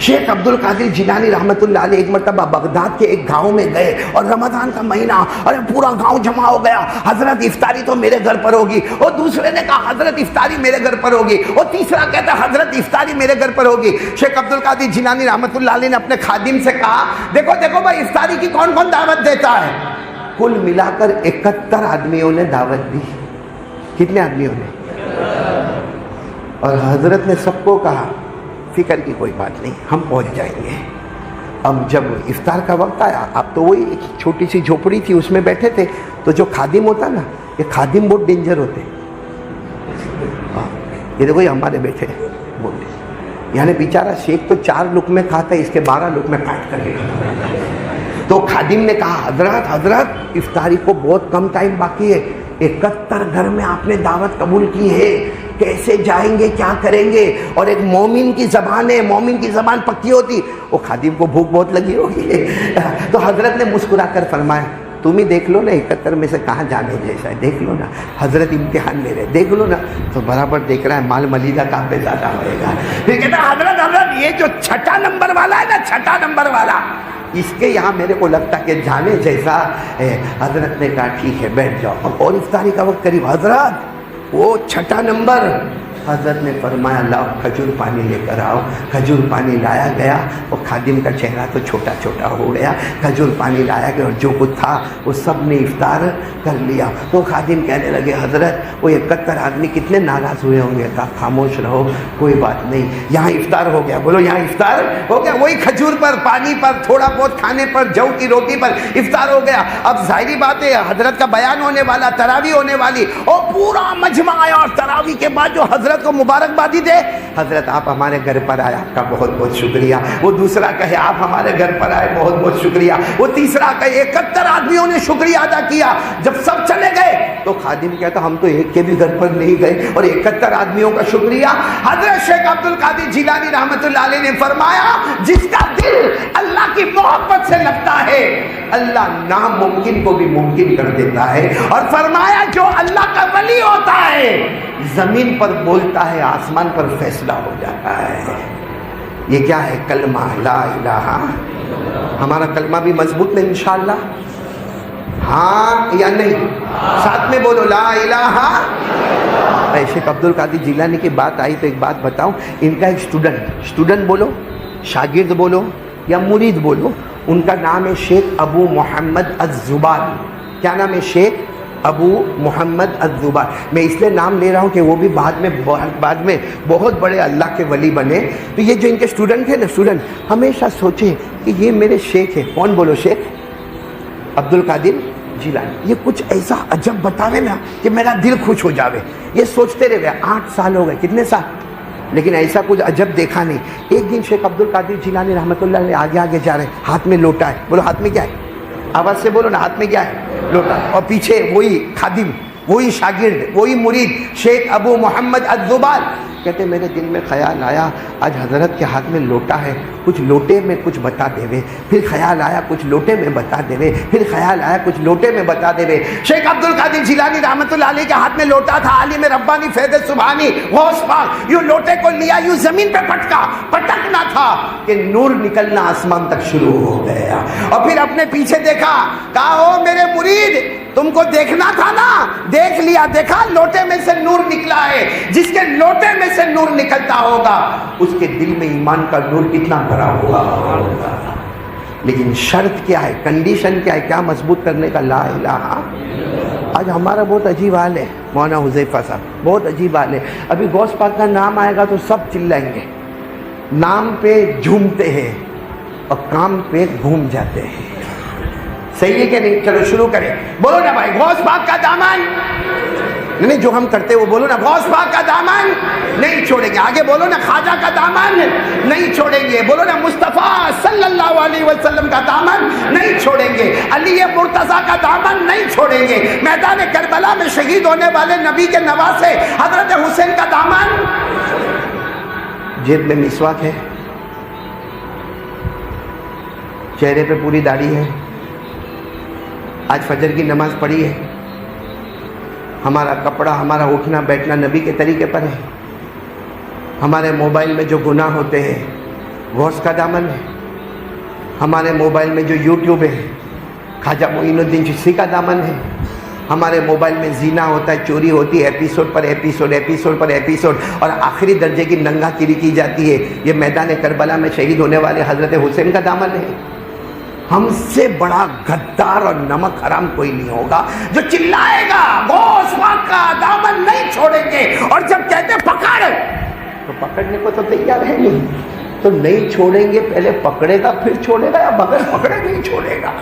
شیخ عبد القادر جیلانی رحمۃ اللہ علیہ ایک مرتبہ بغداد کے ایک گاؤں میں گئے اور رمضان کا مہینہ، اور پورا گاؤں جمع ہو گیا. حضرت افطاری تو میرے گھر پر ہوگی. اور دوسرے نے کہا حضرت افطاری میرے گھر پر ہوگی. اور تیسرا کہتا حضرت افطاری میرے گھر پر ہوگی. شیخ عبد القادر جیلانی رحمۃ اللہ علیہ نے اپنے خادم سے کہا دیکھو دیکھو بھائی افطاری کی کون کون دعوت دیتا ہے؟ کل ملا کر 71 آدمیوں نے دعوت دی. کتنے آدمیوں نے؟ اور حضرت نے سب کو کہا فکر کی کوئی بات نہیں، ہم پہنچ جائیں گے. اب جب افطار کا وقت آیا، اب تو وہی ایک چھوٹی سی جھوپڑی تھی، اس میں بیٹھے تھے. تو جو خادم ہوتا نا، یہ خادم بہت ڈینجر ہوتے. یہ دیکھو یہ ہمارے بیٹھے بولتے، یعنی بیچارہ شیخ تو 4 لقمے کھاتا ہے، اس کے 12 لقمے کاٹ کر کے کھاتا. تو خادم نے کہا حضرت افطاری کو بہت کم ٹائم باقی ہے، 71 گھر میں آپ نے دعوت قبول کی ہے، کیسے جائیں گے، کیا کریں گے؟ اور ایک مومن کی زبان ہے، مومن کی زبان پکی ہوتی. وہ خادم کو بھوک بہت لگی ہوگی. تو حضرت نے مسکرا کر فرمایا تم ہی دیکھ لو نا 71 میں سے کہاں جانے جیسا ہے، دیکھ لو نا. حضرت امتحان لے رہے، دیکھ لو نا. تو برابر دیکھ رہا ہے مال ملیدہ کہاں پہ زیادہ ہوئے گا. پھر کہتا حضرت یہ جو 6 نمبر والا ہے نا، 6 نمبر والا، اس کے یہاں میرے کو لگتا کہ جانے جیسا ہے. حضرت نے کہا ٹھیک ہے بیٹھ جاؤ. اور افطاری کا وقت قریب. حضرت وہ 6 نمبر، حضرت نے فرمایا لاؤ کھجور پانی لے کر آؤ. کھجور پانی لایا گیا اور خادم کا چہرہ تو چھوٹا چھوٹا ہو گیا. کھجور پانی لایا گیا اور جو کچھ تھا وہ سب نے افطار کر لیا. تو خادم کہنے لگے حضرت وہ 71 آدمی کتنے ناراض ہوئے ہوں گے. کہا خاموش رہو، کوئی بات نہیں، یہاں افطار ہو گیا. بولو یہاں افطار ہو گیا. وہی کھجور پر، پانی پر، تھوڑا بہت کھانے پر، جو کی روٹی پر افطار ہو گیا. اب ظاہری بات ہے حضرت کا بیان ہونے والا، تراویح ہونے والی، اور پورا مجمع آیا. اور تراویح کے بعد جو حضرت کو مبارکبادی دے، حضرت آپ ہمارے گھر پر آئے، آپ کا بہت بہت شکریہ. وہ دوسرا کہے آپ ہمارے گھر پر آئے، بہت بہت شکریہ. وہ تیسرا کہے. 71 آدمیوں نے شکریہ ادا کیا. جب سب چلے گئے تو خادم کہتا ہم تو ایک کے بھی گھر پر نہیں گئے، اور 71 آدمیوں کا شکریہ. حضرت شیخ عبد القادر جیلانی رحمۃ اللہ علیہ نے فرمایا جس کا دل اللہ کی محبت سے لگتا ہے اللہ ناممکن کو بھی ممکن کر دیتا ہے. اور فرمایا جو اللہ کا ولی ہوتا ہے زمین پر بولتا ہے، آسمان پر فیصلہ ہو جاتا ہے. یہ کیا ہے؟ کلمہ لا الہ. ہمارا کلمہ بھی مضبوط ہے انشاءاللہ، ہاں یا نہیں؟ ساتھ میں بولو لا الہ. شیخ عبد القادر جیلانی کی بات آئی تو ایک بات بتاؤں. ان کا ایک اسٹوڈنٹ بولو، شاگرد بولو یا مرید بولو، ان کا نام ہے شیخ ابو محمد الزباری. کیا نام ہے؟ شیخ ابو محمد الزبار. میں اس لیے نام لے رہا ہوں کہ وہ بھی بعد میں بہت بڑے اللہ کے ولی بنے. تو یہ جو ان کے اسٹوڈنٹ ہے نا، اسٹوڈنٹ ہمیشہ سوچے کہ یہ میرے شیخ ہے. کون بولو؟ شیخ عبد القادر جیلانی. یہ کچھ ایسا عجب بتاوے نا کہ میرا دل خوش ہو جاوے. یہ سوچتے رہے. 8 سال ہو گئے. کتنے سال؟ لیکن ایسا کچھ عجب دیکھا نہیں. ایک دن شیخ عبد القادر جیلانی رحمۃ اللہ علیہ آگے جا رہے ہیں، ہاتھ میں لوٹا ہے. بولو ہاتھ میں کیا ہے؟ آواز سے بولو نا، ہاتھ میں کیا ہے؟ لوٹا. اور پیچھے وہی خادم، وہی شاگرد، وہی مرید شیخ ابو محمد الزبار. کہتے میرے دل میں خیال آیا آج حضرت کے ہاتھ میں لوٹا ہے، کچھ لوٹے میں کچھ بتا دے. پھر خیال آیا کچھ لوٹے میں بتا دے. پھر خیال آیا کچھ لوٹے میں بتا دے. شیخ عبد القادر جیلانی رحمۃ اللہ علیہ کے ہاتھ میں لوٹا تھا. عالم ربانی فیض سبحانی غوث پاک یوں لوٹے کو لیا، یوں زمین پہ پٹکنا تھا کہ نور نکلنا آسمان تک شروع ہو گیا. اور پھر اپنے پیچھے دیکھا، کہا او میرے مرید تم کو دیکھنا تھا نا، دیکھ لیا. دیکھا لوٹے میں سے نور نکلا ہے. جس کے لوٹے میں سے نور نکلتا ہوگا اس کے دل میں ایمان کا نور کتنا بھرا ہوا ہوگا. لیکن شرط کیا ہے؟ کنڈیشن کیا ہے؟ کیا مضبوط کرنے کا؟ لا الہ. آج ہمارا بہت عجیب حال ہے مولانا حذیفہ صاحب، بہت عجیب حال ہے. ابھی غوث پاک کا نام آئے گا تو سب چلائیں گے. نام پہ جھومتے ہیں اور کام پہ گھوم جاتے ہیں. صحیح ہے کہ نہیں؟ چلو شروع کریں. بولو نا بھائی غوث پاک کا دامن نہیں، جو ہم کرتے وہ بولو نا. غوث پاک کا دامن نہیں چھوڑیں گے. آگے بولو نا. خواجہ کا دامن نہیں چھوڑیں گے. بولو نا. مصطفیٰ صلی اللہ علیہ وسلم کا دامن نہیں چھوڑیں گے. علی مرتضیٰ کا دامن نہیں چھوڑیں گے. میدان کربلا میں شہید ہونے والے نبی کے نواسے حضرت حسین کا دامن. جیب میں مسواک ہے، چہرے پہ پوری داڑھی ہے، آج فجر کی نماز پڑھی ہے، ہمارا کپڑا، ہمارا اٹھنا بیٹھنا نبی کے طریقے پر ہے. ہمارے موبائل میں جو گناہ ہوتے ہیں غوث کا دامن ہے. ہمارے موبائل میں جو یوٹیوب ہے خواجہ معین الدین چشتی کا دامن ہے. ہمارے موبائل میں زنا ہوتا ہے, چوری ہوتی ہے, ایپیسوڈ پر ایپیسوڈ, ایپیسوڈ پر ایپیسوڈ, اور آخری درجے کی ننگا گیری کی جاتی ہے. یہ میدان کربلا میں شہید ہونے والے حضرت حسین کا دامن ہے. ہم سے بڑا غدار اور نمک حرام کوئی نہیں ہوگا جو چلائے گا غوث پاک کا دامن نہیں چھوڑیں گے, اور جب کہتے پکڑ تو پکڑنے کو تو تیار ہے نہیں, تو نہیں چھوڑیں گے, پہلے پکڑے گا پھر چھوڑے گا, یا بغیر پکڑے نہیں چھوڑے گا.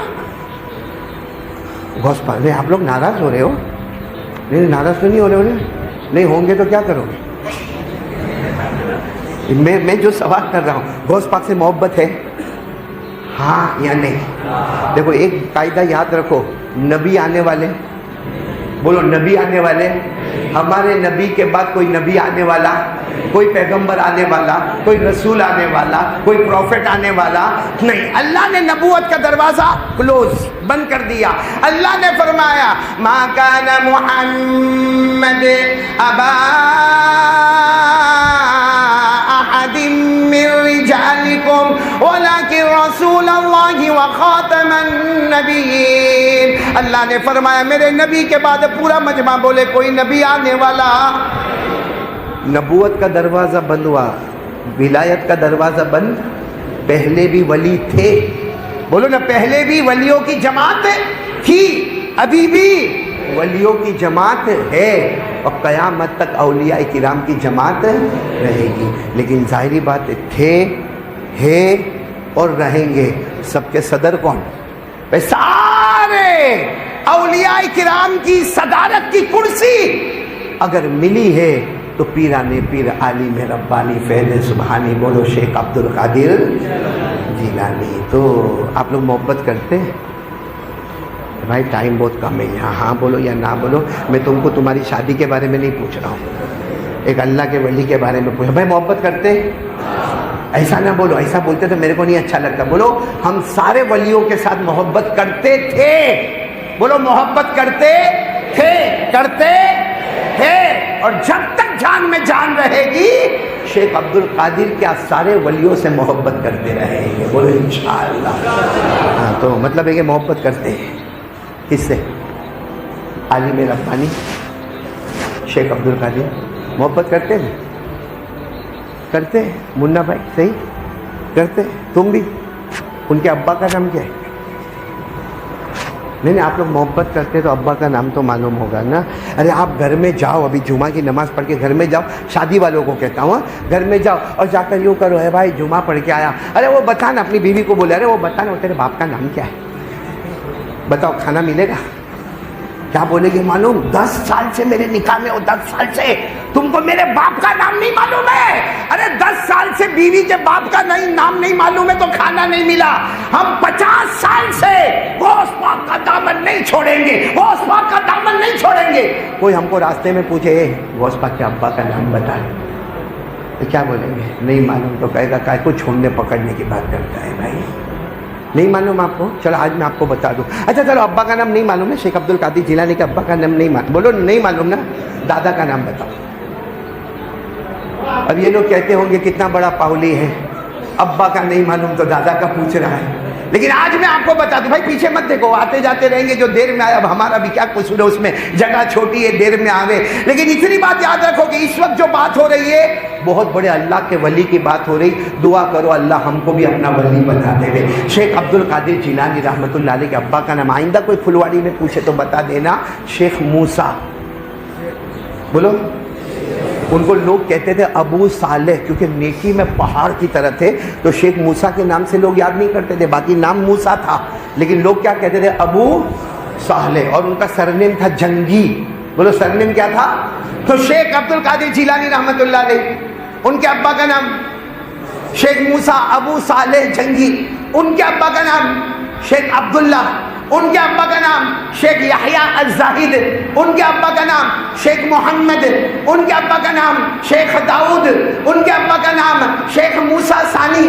غوث پاک نہیں. آپ لوگ ناراض ہو رہے ہو؟ نہیں ناراض تو نہیں ہو رہے ہو, نہیں ہوں گے تو کیا کرو گے؟ میں جو سوال کر رہا ہوں, غوث پاک سے محبت ہے ہاں یا نہیں؟ دیکھو ایک قاعدہ یاد رکھو, نبی آنے والے, بولو نبی آنے والے, ہمارے نبی کے بعد کوئی نبی آنے والا, کوئی پیغمبر آنے والا, کوئی رسول آنے والا, کوئی پروفٹ آنے والا نہیں. اللہ نے نبوت کا دروازہ کلوز بند کر دیا. اللہ نے فرمایا ما کان محمد ابا احد من رجالکم ولکن رسول اللہ وخاتم النبیین. اللہ نے فرمایا میرے نبی کے بعد پورا مجمع بولے کوئی نبی آنے والا. نبوت کا دروازہ بند ہوا, ولایت کا دروازہ بند. پہلے بھی ولی تھے, بولو نا, پہلے بھی ولیوں کی جماعت تھی, ابھی بھی ولیوں کی جماعت ہے, اور قیامت تک اولیاء کرام کی جماعت رہے گی. لیکن ظاہری بات تھے, ہے اور رہیں گے. سب کے صدر کون؟ سارے اولیاء کرام کی صدارت کی کرسی اگر ملی ہے تو پیرانے پیر عالم ربانی فیض سبحانی, بولو شیخ عبد القادر جیلانی. تو آپ لوگ محبت کرتے ہیں؟ بھائی ٹائم بہت کم ہے یہاں, ہاں بولو یا نہ بولو. میں تم کو تمہاری شادی کے بارے میں نہیں پوچھ رہا ہوں, ایک اللہ کے ولی کے بارے میں پوچھ. بھائی محبت کرتے ہیں؟ ایسا نہ بولو, ایسا بولتے تو میرے کو نہیں اچھا لگتا. بولو ہم سارے ولیوں کے ساتھ محبت کرتے تھے, بولو محبت کرتے تھے, کرتے تھے, اور جب تک جان میں جان رہے گی شیخ عبد القادر کیا سارے ولیوں سے محبت کرتے رہیں گے, بولو انشاءاللہ. ہاں تو مطلب ہے کہ محبت کرتے ہیں. کس سے؟ عالم ربانی شیخ عبد القادر. محبت کرتے ہیں؟ کرتے ہیں. منا بھائی صحیح کرتے ہیں, تم بھی. ان کے ابا کا نام کیا ہے؟ نہیں آپ لوگ محبت کرتے تو ابا کا نام تو معلوم ہوگا نا. ارے آپ گھر میں جاؤ, ابھی جمعہ کی نماز پڑھ کے گھر میں جاؤ, شادی والوں کو کہتا ہوں, گھر میں جاؤ اور جا کر یوں کرو, ہے بھائی جمعہ پڑھ کے آیا, ارے وہ بتانا, اپنی بیوی کو بولے, ارے وہ بتانا وہ تیرے باپ کا نام کیا ہے, بتاؤ کھانا ملے گا. کیا بولے گی معلوم؟ 10 سال سے میرے نکاح میں, 10 سال سے تم کو میرے باپ کا نام نہیں معلوم ہے. ارے 10 سال سے بیوی کے باپ کا نام نہیں معلوم ہے تو کھانا نہیں ملا. ہم 50 سال سے غوث پاک کا دامن نہیں چھوڑیں گے, غوث پاک کا دامن نہیں چھوڑیں گے. کوئی ہم کو راستے میں پوچھے غوث پاک کے ابا کا نام بتا, تو کیا بولیں گے؟ نہیں معلوم. تو کہے گا کائے کو چھوڑنے پکڑنے کی بات کرتا ہے بھائی, نہیں معلوم آپ کو, چلو آج میں آپ کو بتا دوں. اچھا چلو ابا کا نام نہیں معلوم ہے, شیخ عبد القادر جیلانی کے ابا کا نام نہیں معلوم, بولو نہیں معلوم نا, دادا کا نام بتاؤ. اب یہ لوگ کہتے ہوں گے کتنا بڑا پاولی ہے, ابا کا نہیں معلوم تو دادا کا پوچھ رہا ہے. لیکن آج میں آپ کو بتا دوں بھائی, پیچھے مت دیکھو, آتے جاتے رہیں گے, جو دیر میں آئے, اب ہمارا بھی کیا قصور ہے اس میں, جگہ چھوٹی ہے, دیر میں آوے. لیکن اتنی بات یاد رکھو کہ اس وقت جو بات ہو رہی ہے بہت بڑے اللہ کے ولی کی بات ہو رہی. دعا کرو اللہ ہم کو بھی اپنا ولی بتا دے. شیخ عبد القادر جیلانی رحمۃ اللہ علیہ کے ابا کا نام, آئندہ کوئی پھلواڑی میں پوچھے تو بتا دینا, شیخ موسیٰ. بولو. ان کو لوگ کہتے تھے ابو صالح, کیونکہ نیکی میں پہاڑ کی طرح تھے, تو شیخ موسیٰ کے نام سے لوگ یاد نہیں کرتے تھے, باقی نام موسیٰ تھا, لیکن لوگ کیا کہتے تھے؟ ابو صالح. اور ان کا سرنیم تھا جنگی. بولو سرنیم کیا تھا؟ تو شیخ عبد القادر جیلانی رحمۃ اللہ علیہ, ان کے ابا کا نام شیخ موسیٰ ابو صالح جنگی, ان کے ابا کا نام شیخ عبداللہ, ان کے ابا کا نام شیخ یحییٰ الزاہد, ان کے ابا کا نام شیخ محمد, ان کے ابا کا نام شیخ داؤد, ان کے ابا کا نام شیخ موسیٰ ثانی,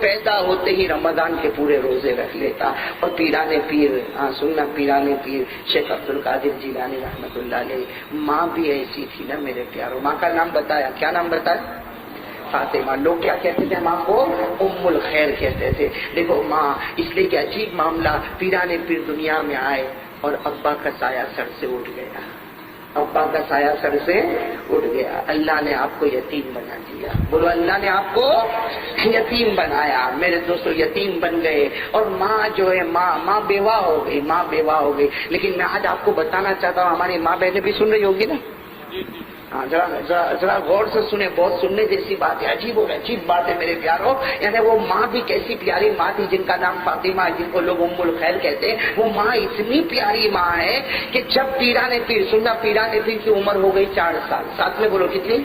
پیدا ہوتے ہی رمضان کے پورے روزے رکھ لیتا. اور پیرانے پیر سننا، پیرانے پیر شیخ عبد القادر جیلانی رحمۃ اللہ علیہ، ماں بھی ایسی تھی نا میرے پیاروں. ماں کا نام بتایا، کیا نام بتایا؟ فاطمہ. لوگ کیا کہتے تھے ماں کو؟ ام الخیر کہتے تھے. دیکھو ماں، اس لیے کہ عجیب معاملہ، پیرانے پیر دنیا میں آئے اور ابا کا سایہ سر سے اٹھ گیا. ابا کا سایہ سر سے اٹھ گیا. اللہ نے آپ کو یتیم بنا دیا. بولو اللہ نے آپ کو یتیم بنایا. میرے دوستو یتیم بن گئے. اور ماں جو ہے ماں بیوہ ہو گئی، ماں بیوہ ہو گئی. لیکن میں آج آپ کو بتانا چاہتا ہوں، ہماری ماں بہنیں بھی سن رہی ہوگی نا. ہاں ذرا غور سے سنیں، بہت سننے جیسی بات ہے، عجیب بات ہے میرے پیاروں. یعنی وہ ماں بھی کیسی پیاری ماں تھی جن کا نام فاطمہ، جن کو لوگ ام الخیر کہتے ہیں. وہ ماں اتنی پیاری ماں ہے کہ جب پیرانے پیر، سننا، پیرانے پیر کی عمر ہو گئی 4 سال. ساتھ میں بولو کتنی؟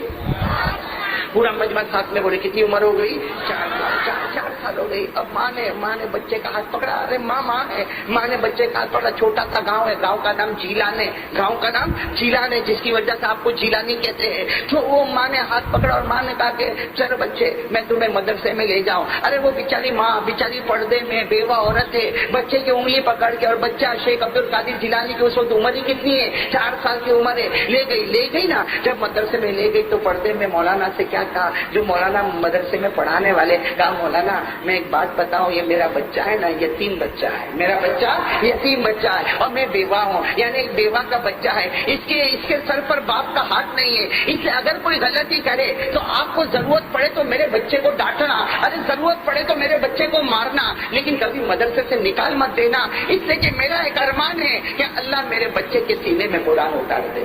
پورا مجمع ساتھ میں بولے کتنی عمر ہو گئی؟ 4 سال. 4 سال ہو گئی. اب ماں نے بچے کا ہاتھ پکڑا. ارے ماں ہے. ماں نے بچے کا ہاتھ پکڑا. چھوٹا سا گاؤں ہے، گاؤں کا نام جیلان ہے. گاؤں کا نام جیلان ہے، جس کی وجہ سے آپ کو جیلانی کہتے ہیں. تو وہ ماں نے ہاتھ پکڑا اور ماں نے کہا کہ چلو بچے میں تمہیں مدرسے میں لے جاؤں. ارے وہ بیچاری ماں، بیچاری پردے میں بیوہ عورت ہے، بچے کی انگلی پکڑ کے، اور بچہ شیخ عبد القادر جیلانی کی اس وقت عمر ہی کتنی ہے؟ 4 سال کی عمر ہے. لے گئی نا. جب مدرسے میں لے گئی تو پردے میں مولانا سے کیا کہا، جو مولانا مدرسے میں پڑھانے والے، کہا مولانا میں ایک بات بتاؤں، یہ میرا بچہ ہے نا، یتیم بچہ ہے. میرا بچہ یتیم بچہ ہے اور میں بیوہ ہوں، یعنی ایک بیوہ کا بچہ ہے. اس کے سر پر باپ کا ہاتھ نہیں ہے. اس لیے اگر کوئی غلطی کرے تو آپ کو ضرورت پڑے تو میرے بچے کو ڈانٹنا، ارے ضرورت پڑے تو میرے بچے کو مارنا، لیکن کبھی مدرسے سے نکال مت دینا. اس لیے کہ میرا ایک ارمان ہے کہ اللہ میرے بچے کے سینے میں قرآن اتار دے.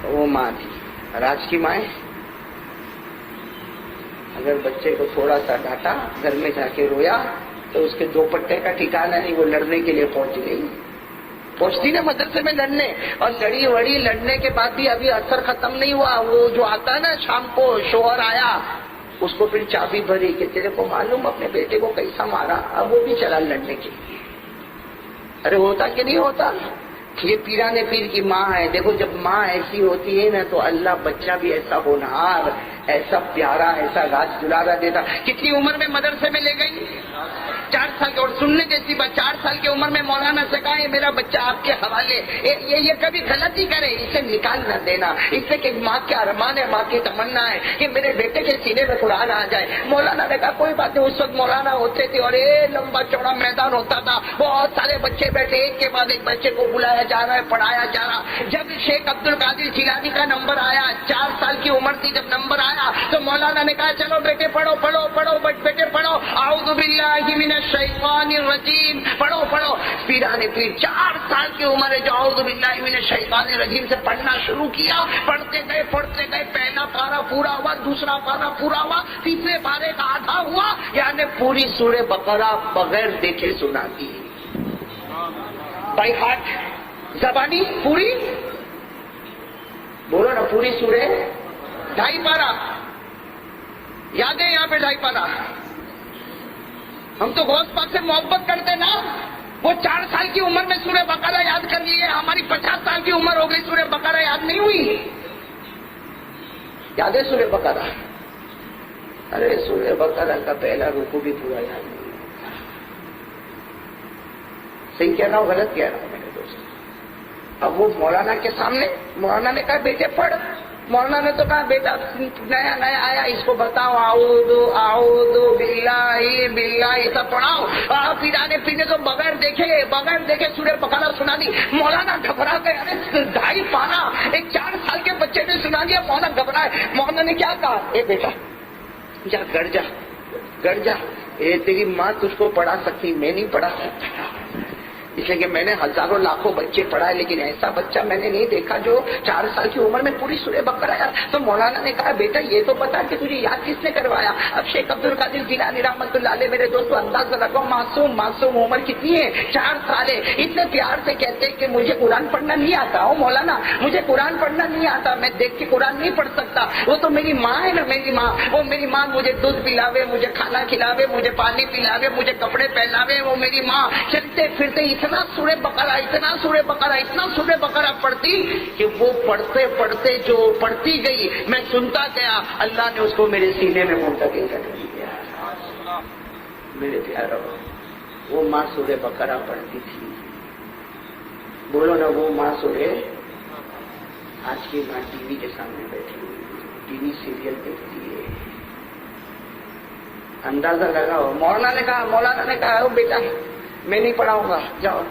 وہ ماں تھی. راج کی مائیں اگر بچے کو تھوڑا سا ڈانٹا، گھر میں جا کے رویا، تو اس کے 2 پٹے کا ٹھکانہ نہیں، وہ لڑنے کے لیے پہنچتی نا مدرسے میں لڑنے. اور لڑی لڑنے کے بعد بھی ابھی اثر ختم نہیں ہوا. وہ جو آتا ہے نا شام کو، شوہر آیا، اس کو پھر چابی بھری کہ تیرے کو معلوم اپنے بیٹے کو کیسا مارا. اب وہ بھی چلا لڑنے کے لیے. ارے ہوتا کہ نہیں ہوتا؟ یہ پیرانے پیر کی ماں ہے. دیکھو جب ماں ایسی ہوتی ہے نا تو اللہ بچہ بھی ایسا ہونہار، ایسا پیارا، ایسا راج دلارا دیتا. کتنی عمر میں مدرسے میں لے گئی؟ 4 سال کی. اور سننے جیسی بات، 4 سال کی عمر میں مولانا سے کہا یہ میرا بچہ آپ کے حوالے. یہ کبھی غلطی کرے اسے نکال نہ دینا. اس سے کہ ماں کے ارمان ہے، ماں کی تمنا ہے کہ میرے بیٹے کے سینے میں قرآن آ جائے. مولانا نے کہا کوئی بات نہیں. اس وقت مولانا ہوتے تھے اور لمبا چوڑا میدان ہوتا تھا، بہت سارے بچے بیٹھے، ایک کے بعد ایک بچے کو بلایا جا رہا ہے، پڑھایا جا رہا. جب شیخ عبد القادر جیلانی کا نمبر آیا، 4 سال کی عمر تھی جب نمبر آیا، تو مولانا نے کہا چلو بیٹے پڑھو بیٹے پڑھو، اعوذ باللہ من الشیطان الرجیم، پڑھو. پیرانے پیر 4 سال کی عمر ہے جو اعوذ باللہ من الشیطان الرجیم سے پڑھنا شروع کیا. پڑھتے گئے. پہلا پارہ پورا ہوا، دوسرا پارہ پورا ہوا، تیسرے پارے کا آدھا ہوا. یعنی پوری سورہ بقرہ بغیر دیکھے سنا دی، بائی ہارٹ، زبانی پوری. بولو نا پوری سورہ. 2.5 پارہ یاد ہے یہاں پہ 2.5 پارہ. ہم تو غوث پاک سے محبت کرتے نا. وہ 4 سال کی عمر میں سورہ بقرہ یاد کر لیے. ہماری 50 سال کی عمر ہو گئی، سورہ بقرہ یاد نہیں ہوئی. یاد ہے سورہ بقرہ؟ ارے سورہ بقرہ کا پہلا رکوع بھی پورا یاد نہیں. صحیح کہہ رہا ہوں غلط کہہ رہا ہوں میرے دوست؟ اب وہ مولانا کے سامنے، مولانا نے کہا بیٹے پڑھ. مولانا نے تو کہا بیٹا نیا آیا، اس کو بتاؤ اعوذ باللہ سب پڑھاؤ. پیرانے پینے تو بغیر دیکھے سورہ بقرہ سنا دی. مولانا گھبرا گئے. ارے 2.5 پارہ ایک 4 سال کے بچے نے سنا دیا. مولانا گھبرائے. مولانا نے کیا کہا، اے بیٹا جا گڑ جا. تیری ماں تجھ کو پڑھا سکتی، میں نہیں پڑھا سکتا. اس لیے کہ میں نے ہزاروں لاکھوں بچے پڑھائے، لیکن ایسا بچہ میں نے نہیں دیکھا جو 4 سال کی عمر میں پوری سورہ بقرہ یاد. تو مولانا نے کہا بیٹا یہ تو بتا کہ تجھے یاد کس نے کروایا. اب شیخ عبد القادر جیلانی رحمۃ اللہ علیہ میرے دوستو انداز رکھو، معصوم عمر کتنی ہے؟ 4 سال ہے. اتنے پیار سے کہتے کہ مجھے قرآن پڑھنا نہیں آتا. مولانا مجھے قرآن پڑھنا نہیں آتا، میں دیکھ کے قرآن نہیں پڑھ سکتا. وہ تو میری ماں ہے نا، میری ماں. وہ میری ماں مجھے دودھ پلاوے، مجھے کھانا کھلاوے، مجھے پانی پلاوے، مجھے کپڑے پہناوے. وہ میری ماں چلتے پھرتے اتنا سورہ بقرہ پڑھتی کہ وہ پڑھتے جو پڑھتی گئی میں سنتا گیا. اللہ نے اس کو میرے سینے میں منتقل کر دیا. میرے پیارو وہ ماں سورہ بقرہ پڑھتی تھی، بولو نا وہ ماں سورہ، آج کی ماں ٹی وی کے سامنے بیٹھی ہوئی ٹی وی سیریل دیکھتی ہے، اندازہ لگاؤ۔ مولانا نے کہا او بیٹا میں نہیں پڑھاؤں گا، جاؤ۔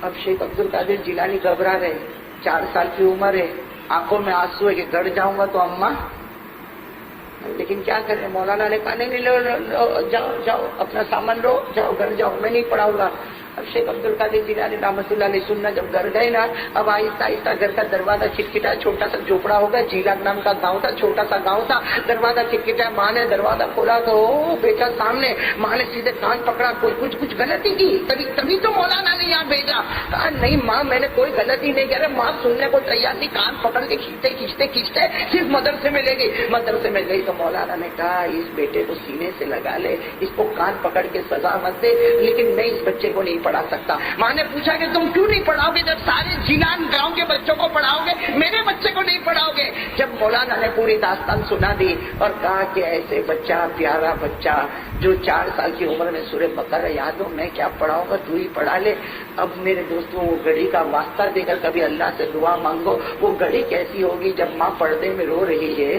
اب شیخ عبد القادر جیلانی گھبرا رہے، 4 سال کی عمر ہے، آنکھوں میں آنسو ہے کہ گھر جاؤں گا تو اماں، لیکن کیا کریں، مولانا نے کہا نہیں لو جاؤ اپنا سامان لو، جاؤ گھر جاؤ، میں نہیں پڑھاؤں گا۔ اب شیخ عبد القادر جیلانی رحمۃ اللہ علیہ سننا جب گھر گئے نا، اب آہستہ آہستہ گھر کا دروازہ کھٹکھٹا، چھوٹا سا جھوپڑا ہوگا، جیلان نام کا گاؤں تھا، چھوٹا سا گاؤں تھا، دروازہ کھٹکھٹا، ماں نے دروازہ کھولا تو بیٹا سامنے، ماں نے سیدھے کان پکڑا، کوئی کچھ غلطی کی، تبھی تو مولانا نے یہاں بھیجا۔ کہا نہیں ماں میں نے کوئی غلطی نہیں کی۔ ماں سننے کو تیار نہیں، کان پکڑ کے کھینچتے صرف مدرسے میں لے گئی۔ مدرسے میں گئی تو مولانا نے کہا اس بیٹے کو سینے سے لگا لے، اس کو کان پکڑ کے سزا مت دے، لیکن میں اس بچے کو نہیں پڑھا سکتا۔ ماں نے پوچھا کہ تم کیوں نہیں پڑھاؤ گے، جب سارے جیلان گاؤں کے بچوں کو پڑھاؤ گے، میرے بچے کو نہیں پڑھاؤ گے؟ جب مولانا نے پوری داستان سنا دی اور کہا کہ ایسے بچہ، پیارا بچہ جو 4 سال کی عمر میں سورہ بقرہ یاد ہو، میں کیا پڑھاؤں گا، تو ہی پڑھا لے۔ اب میرے دوستوں وہ گھڑی کا واسطہ دے کر کبھی اللہ سے دعا مانگو، وہ گھڑی کیسی ہوگی جب ماں پردے میں رو رہی ہے،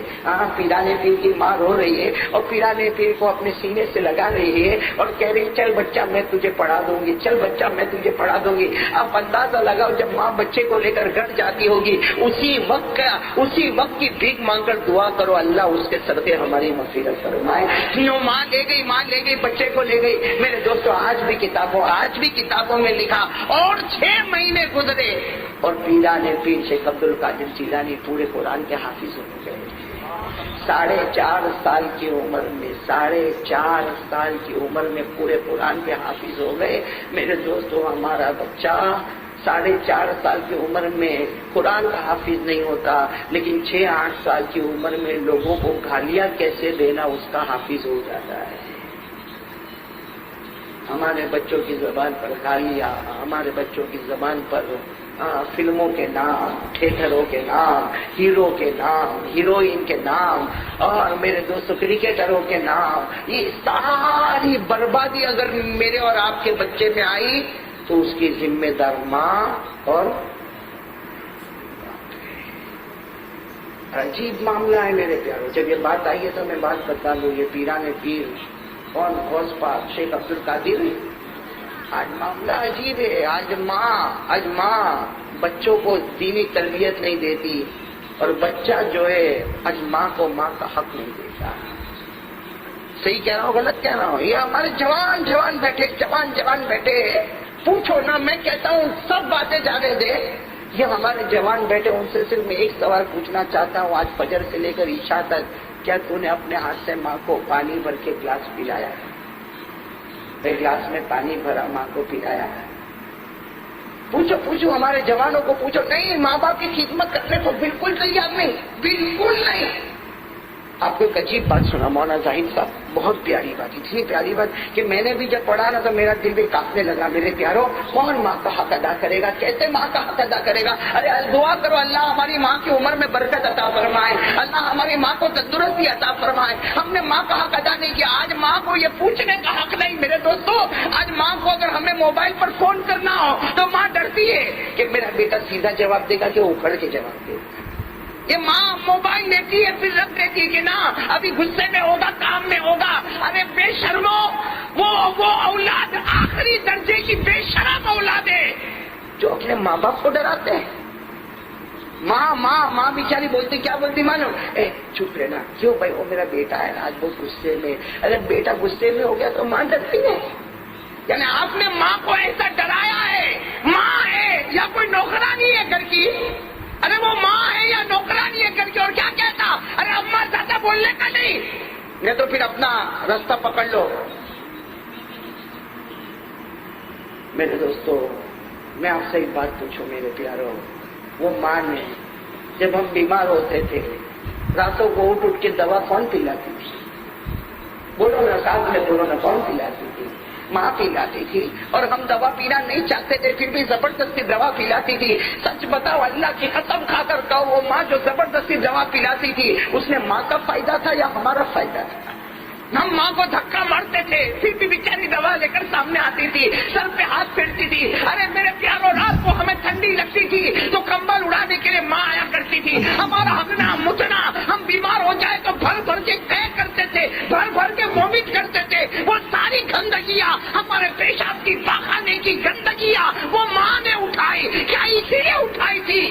پیرانے پیر کی ماں رو رہی ہے اور پیرانے پیر کو اپنے سینے سے لگا رہی ہے اور کہہ رہی چل بچہ میں تجھے پڑھا دوں گی، چل بچہ میں تجھے پڑھا دوں گی۔ آپ اندازہ لگاؤ جب ماں بچے کو لے کر گھر جاتی ہوگی، اسی وقت کی بھیک مانگ کر دعا کرو اللہ اس کے صدقے ہماری مغفرت فرمائے۔ ماں لے گئی بچے کو لے گئی۔ میرے دوستوں آج بھی کتابوں میں لکھا اور 6 مہینے گزرے اور پیرانے پیر شیخ عبد القادر جیلانی پورے قرآن کے حافظ ہو گئے۔ 4.5 سال کی عمر میں پورے قرآن کے حافظ ہو گئے۔ میرے دوستوں ہمارا بچہ 4.5 سال کی عمر میں قرآن کا حافظ نہیں ہوتا، لیکن 6-8 سال کی عمر میں لوگوں کو گالیاں کیسے دینا اس کا حافظ ہو جاتا ہے۔ ہمارے بچوں کی زبان پر گالیاں، ہمارے بچوں کی زبان پر فلموں کے نام، تھیٹروں کے نام، ہیرو کے نام، ہیروئن کے نام، اور میرے دوستوں کرکٹروں کے نام، یہ ساری بربادی اگر میرے اور آپ کے بچے میں آئی تو اس کی ذمہ دار ماں اور عجیب معاملہ ہے میرے پیاروں۔ جب یہ بات آئی ہے تو میں بات بتا دوں، یہ پیرانے پیر کون غوث پاک شیخ عبد القادر، آج معاملہ عجیب ہے۔ آج ماں بچوں کو دینی تربیت نہیں دیتی اور بچہ جو ہے آج ماں کو ماں کا حق نہیں دیتا۔ صحیح کہہ رہا ہوں غلط کہہ رہا ہوں؟ یہ ہمارے جوان بیٹے پوچھو نا، میں کہتا ہوں سب باتیں جانے دے، یہ ہمارے جوان بیٹے، ان سے صرف میں ایک سوال پوچھنا چاہتا ہوں آج فجر سے لے کر عشاء تک، کیا تو نے اپنے ہاتھ سے ماں کو پانی بھر کے گلاس پلایا ہے؟ ایک گلاس میں پانی بھرا ماں کو پلایا ہے؟ پوچھو ہمارے جوانوں کو پوچھو۔ نہیں، ماں باپ کی خدمت کرنے کو بالکل تیار نہیں، بالکل نہیں۔ آپ کو ایک عجیب بات سنا مولانا زاہد صاحب، بہت پیاری بات، اتنی پیاری بات کہ میں نے بھی جب پڑھا نا تو میرا دل بھی کانپنے لگا۔ میرے پیاروں، کون ماں کا حق ادا کرے گا؟ کیسے ماں کا حق ادا کرے گا؟ ارے دعا کرو اللہ ہماری ماں کی عمر میں برکت عطا فرمائے، اللہ ہماری ماں کو تندرستی عطا فرمائے۔ ہم نے ماں کا حق ادا نہیں کیا۔ آج ماں کو یہ پوچھنے کا حق نہیں میرے دوستوں۔ آج ماں کو اگر ہمیں موبائل پر فون کرنا ہو تو ماں ڈرتی ہے کہ میرا بیٹا سیدھا جواب دے گا کہ اکھڑ کے جواب دے گا۔ یہ ماں موبائل لیتی ہے پھر رکھ دیتی ہے کہ نا ابھی غصے میں ہوگا، کام میں ہوگا۔ ارے بے شرمو، وہ اولاد آخری درجے کی بے شرم اولاد ہے جو اپنے ماں باپ کو ڈراتے ہیں۔ ماں بیچاری بولتی، کیا بولتی مانو؟ چپ رہنا، کیوں بھائی وہ میرا بیٹا ہے آج بہت غصے میں۔ اگر بیٹا غصے میں ہو گیا تو ماں ڈرتی ہے۔ یعنی آپ نے ماں کو ایسا ڈرایا ہے، ماں ہے یا کوئی نوکرانی ہے گھر کی؟ ارے وہ ماں ہے یا نوکرانی ہے کر کے؟ اور کیا کہتا؟ ارے اماں زیادہ بولنے کا نہیں تو پھر اپنا راستہ پکڑ لو۔ میرے دوستو، میں آپ سے ایک بات پوچھوں میرے پیاروں، وہ ماں نے جب ہم بیمار ہوتے تھے راتوں کو اٹھ کے دوا کون پلاتی تھی؟ بولو نا، ساتھ میں بولو نا، کون پلاتی تھی؟ ماں پلاتی تھی۔ اور ہم دوا پینا نہیں چاہتے تھے پھر بھی زبردستی دوا پلاتی تھی۔ سچ بتاؤ، اللہ کی قسم کھا کر کہو، وہ ماں جو زبردستی دوا پلاتی تھی اس نے ماں کا فائدہ تھا یا ہمارا فائدہ تھا؟ ہم ماں کو دھکا مارتے تھے، پھر بھی بیچاری دوا لے کر سامنے آتی تھی، سر پہ ہاتھ پھیرتی تھی. ارے میرے پیاروں، رات کو ہمیں ٹھنڈی لگتی تھی تو کمبل اڑانے کے لیے ماں آیا کرتی تھی. ہمارا ہگنا مچنا، ہم بیمار ہو جائے تو بھر بھر کے قے کرتے تھے، بھر بھر کے وومٹ کرتے تھے. وہ ساری گندگیاں، ہمارے پیشاب کی پاخانے کی گندگیاں وہ ماں نے اٹھائی. کیا اسی لیے اٹھائی تھی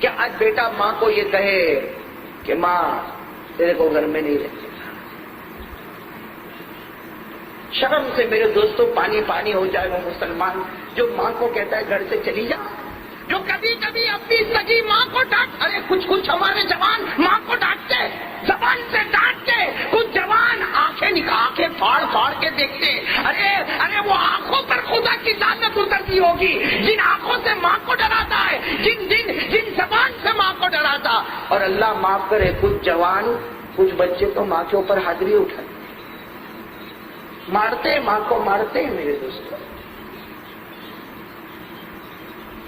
کہ آج بیٹا ماں کو یہ کہے کہ ماں تیرے کو گھر میں نہیں رہتے. شرم سے میرے دوستوں پانی پانی ہو جائے وہ مسلمان جو ماں کو کہتا ہے گھر سے چلی جا، جو کبھی کبھی اپنی سگی ماں کو ڈانٹ. ارے کچھ ہمارے جوان ماں کو ڈانٹتے، زبان سے ڈانٹتے. کچھ جوان آنکھیں پھاڑ کے دیکھتے. ارے وہ آنکھوں پر خدا کی لعنت اترتی ہوگی جن آنکھوں سے ماں کو ڈراتا ہے، جن زبان سے ماں کو ڈراتا. اور اللہ معاف کرے، کچھ جوان کچھ بچے تو ماں کے اوپر حاضری اٹھاتے، مارتے ماں کو مارتے ہیں. میرے دوستوں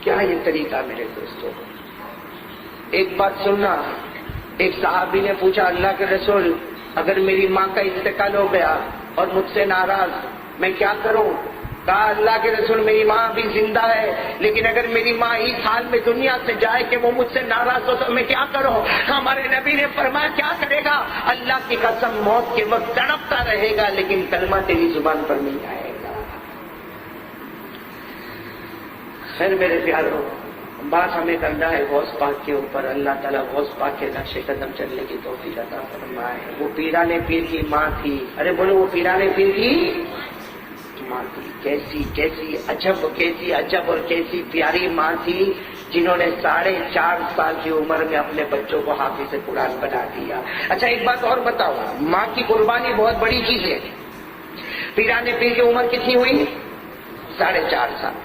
کیا یہ طریقہ میرے دوستوں؟ ایک بات سننا، ایک صحابی نے پوچھا اللہ کے رسول اگر میری ماں کا انتقال ہو گیا اور مجھ سے ناراض میں کیا کروں؟ کہا اللہ کے رسول میری ماں بھی زندہ ہے، لیکن اگر میری ماں اس حال میں دنیا سے جائے کہ وہ مجھ سے ناراض ہو تو میں کیا کروں؟ ہمارے نبی نے فرمایا کیا کرے گا؟ اللہ کی قسم موت کے وقت تڑپتا رہے گا لیکن کلمہ تیری زبان پر نہیں آئے گا. خیر میرے پیاروں، بات ہمیں کرنا ہے غوث پاک کے اوپر. اللہ تعالیٰ غوث پاک کے نقش قدم چلنے کی توفیق عطا فرمائے. وہ پیرانے پیر کی ماں تھی. ارے بولو، وہ پیرانے پیر کی ماں تھی. کیسی عجب اور کیسی پیاری ماں تھی جنہوں نے 4.5 سال کی عمر میں اپنے بچوں کو حافظ قرآن بنا دیا. اچھا ایک بات اور بتاؤ، ماں کی قربانی بہت بڑی چیز ہے. پیرانے پیر کی عمر کتنی ہوئی؟ 4.5 سال.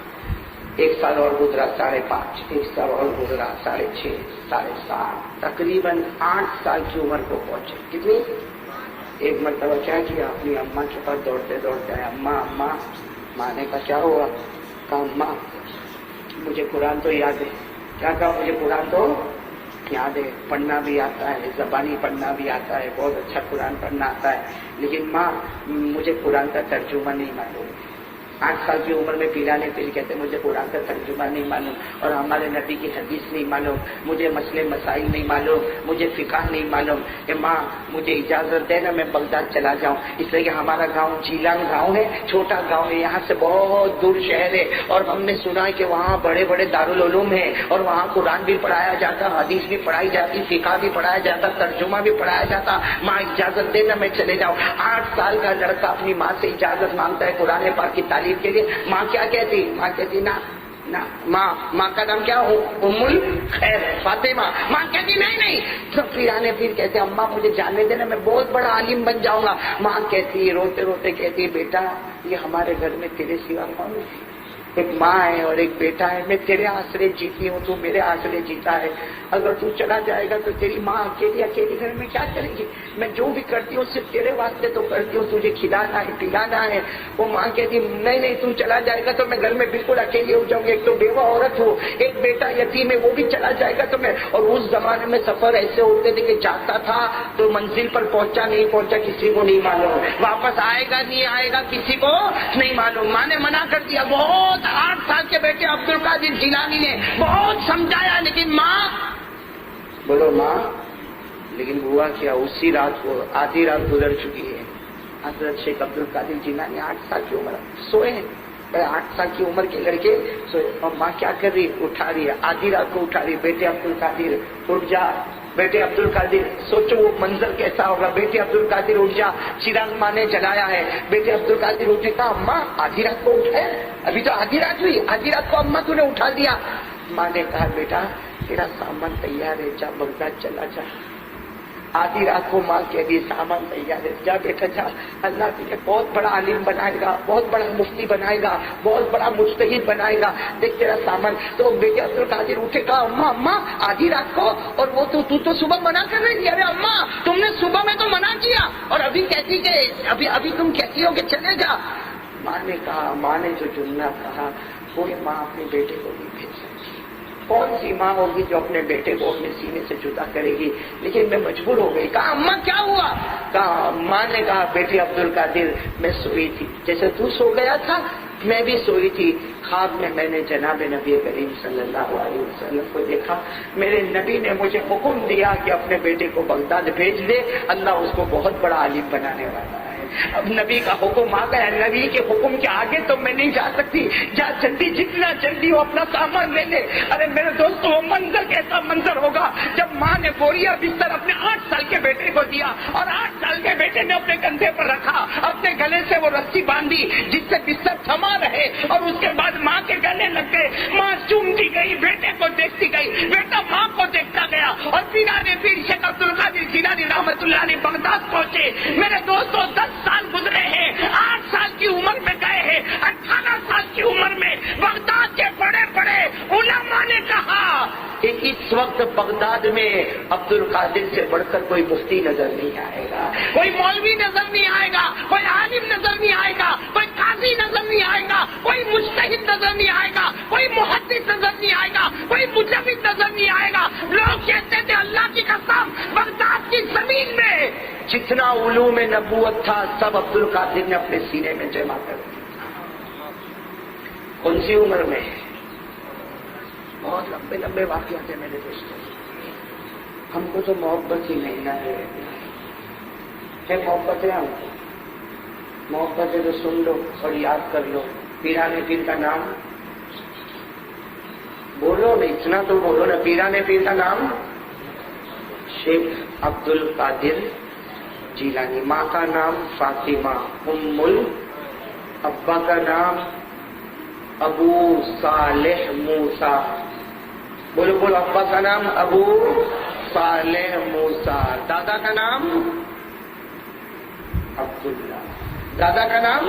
1 سال اور گزرا 5.5، 1 سال اور گزرا 6.5، 7.5، تقریباً 8 سال کی عمر کو پہنچے. کتنی؟ ایک مرتبہ کیا کیا، اپنی اماں کے پاس دوڑتے آئے. اماں ماں نے کہا کیا ہوا؟ کہا اماں مجھے قرآن تو یاد ہے. کیا کہا؟ مجھے قرآن تو یاد ہے، پڑھنا بھی آتا ہے، زبانی پڑھنا بھی آتا ہے، بہت اچھا قرآن پڑھنا آتا ہے، لیکن ماں مجھے قرآن کا ترجمہ نہیں معلوم. 8 سال کی عمر میں پیرانے پیر کہتے مجھے قرآن کا ترجمہ نہیں معلوم اور ہمارے نبی کی حدیث نہیں معلوم، مجھے مسئلے مسائل نہیں معلوم، مجھے فقہ نہیں معلوم. کہ ماں مجھے اجازت دے نا میں بغداد چلا جاؤں. اس لیے کہ ہمارا گاؤں جیلان گاؤں ہے، چھوٹا گاؤں ہے، یہاں سے بہت دور شہر ہے اور ہم نے سنا ہے کہ وہاں بڑے بڑے دارالعلوم ہیں اور وہاں قرآن بھی پڑھایا جاتا، حدیث بھی پڑھائی جاتی، فقہ بھی پڑھایا جاتا، ترجمہ بھی پڑھایا جاتا. ماں اجازت دے نا میں چلے جاؤں. 8 سال کا لڑکا اپنی ماں سے اجازت مانگتا ہے قرآن پاک کی تعلیم کے لیے. ماں کیا کہتی؟ ماں کہتی نا ماں کا نام کیا ہو؟ ام الخیر فاطمہ. ماں کہتی نہیں. تو پیرانے پیر کہتے اماں مجھے جانے دینا، میں بہت بڑا عالم بن جاؤں گا. ماں کہتی روتے روتے کہتی بیٹا یہ ہمارے گھر میں تیرے سوا کون ہے؟ ایک ماں ہے اور ایک بیٹا ہے، میں تیرے آسرے جیتی ہوں، تو میرے آسرے جیتا ہے. اگر تو چلا جائے گا تو تیری ماں اکیلی گھر میں کیا کرے گی؟ میں جو بھی کرتی ہوں صرف تیرے واسطے تو کرتی ہوں، تجھے کھلانا ہے پلانا ہے. وہ ماں کہتی نہیں تو چلا جائے گا تو میں گھر میں بالکل اکیلی ہو جاؤں گی. ایک تو بیوہ عورت ہو، ایک بیٹا یتیم ہے، وہ بھی چلا جائے گا تو میں. اور اس زمانے میں سفر ایسے ہوتے تھے کہ جاتا تھا تو منزل پر پہنچا نہیں پہنچا کسی کو نہیں معلوم، واپس آئے گا نہیں آئے گا کسی کو نہیں معلوم. ماں نے منع کر دیا. بہت 8 سال کے بیٹے عبد القادر جیلانی نے بہت سمجھایا لیکن ماں بولو ماں. لیکن ہوا کیا؟ اسی رات کو آدھی رات گزر چکی ہے. حضرت شیخ عبد القادر جیلانی 8 سال کی عمر سوئے ہیں. 8 سال کی عمر کے لڑکے سوئے اور ماں کیا کر رہی؟ اٹھا رہی ہے. آدھی رات کو اٹھا رہی ہے. بیٹے عبد القادر اٹھ جا، بیٹے عبد القادر. سوچو وہ منظر کیسا ہوگا. بیٹے عبد القادر اٹھ جا. چراغ ماں نے جلایا ہے. بیٹے عبد القادر اٹھے. کہا اماں آدھی رات کو اٹھے؟ ابھی تو آدھی رات ہوئی. آدھی رات کو اماں تو نے اٹھا دیا. ماں نے کہا بیٹا تیرا سامان تیار ہے، جا بغداد چلا جا. آدھی رات کو ماں کہہ دی سامان تیار ہے، جا بیٹا جا. اللہ تجھے بہت بڑا عالم بنائے گا، بہت بڑا مفتی بنائے گا، بہت بڑا مجتہد بنائے گا. دیکھ تیرا سامان. تو بیٹے عبد القادر اٹھے. کہا اماں آدھی رات کو اور وہ تو صبح منع کر رہی تھی. ارے اماں تم نے صبح میں تو منع کیا اور ابھی کہتی کہ ابھی تم کہتی ہو کہ چلے جا. ماں نے جو جملہ کہا کوئی ماں اپنے بیٹے کو نہیں بھیج سکتی. کون سی ماں ہوگی جو اپنے بیٹے کو اپنے سینے سے جدا کرے گی؟ لیکن میں مجبور ہو گئی. کہا اماں کیا ہوا؟ ماں نے کہا بیٹی عبد القادر میں سوئی تھی، جیسے تو سو گیا تھا میں بھی سوئی تھی، خواب میں نے جناب نبی کریم صلی اللہ علیہ وسلم کو دیکھا، میرے نبی نے مجھے حکم دیا کہ اپنے بیٹے کو بغداد بھیج دے، اللہ اس کو بہت بڑا عالم بنانے والا ہے۔ اب نبی کا حکم آ گیا، نبی کے حکم کے آگے تو میں نہیں جا سکتی، جا جلدی جتنا جلدی وہ اپنا سامان لے لے۔ ارے میرے دوستو وہ منظر کیسا منظر ہوگا جب ماں نے بوریا بستر اپنے 8 سال کے بیٹے کو دیا اور 8 سال کے بیٹے نے اپنے کندھے پر رکھا، اپنے گلے سے وہ رسی باندھی جس سے بستر تھما رہے، اور اس کے بعد ماں کے گلے لگ گئے، ماں چومتی گئی، بیٹے کو دیکھتی گئی، بیٹا ماں کو دیکھتا گیا، اور پیرانے پیر شیخ عبد القادر جیلانی رحمۃ اللہ علیہ بغداد پہنچے۔ میرے دوستو 10 سال گزرے ہیں، 8 سال کی عمر میں گئے ہیں، 18 سال کی عمر میں بغداد کے بڑے بڑے علماء نے کہا کہ اس وقت بغداد میں عبد القادر سے بڑھ کر کوئی مفتی نظر نہیں آئے گا، کوئی مولوی نظر نہیں آئے گا، کوئی عالم نظر نہیں آئے گا، کوئی قاضی نظر نہیں آئے گا، کوئی مجتہد نظر نہیں آئے گا، کوئی محدث نظر نہیں آئے گا، کوئی مجود نظر نہیں آئے گا۔ لوگ کہتے تھے اللہ کی قسم بغداد کی زمین میں جتنا علوم نبوت تھا سب عبد القادر نے اپنے سینے میں جمع کر دیا۔ کون سی عمر میں؟ بہت لمبے لمبے واقعات ہیں میرے دوستوں، ہم کو تو محبت ہی نہیں نہ ہے محبت ہے، ہم کو محبت ہے تو سن لو اور یاد کر لو۔ پیرانے پیر کا نام بولو نا، اتنا تو بولو نا، پیرانے پیر کا نام شیخ عبد القادر جیلانی، ماں کا نام فاطمہ ابا کا نام ابو صالح موسیٰ، بولو بولو، ابا کا نام ابو صالح موسیٰ، دادا کا نام عبداللہ، دادا کا نام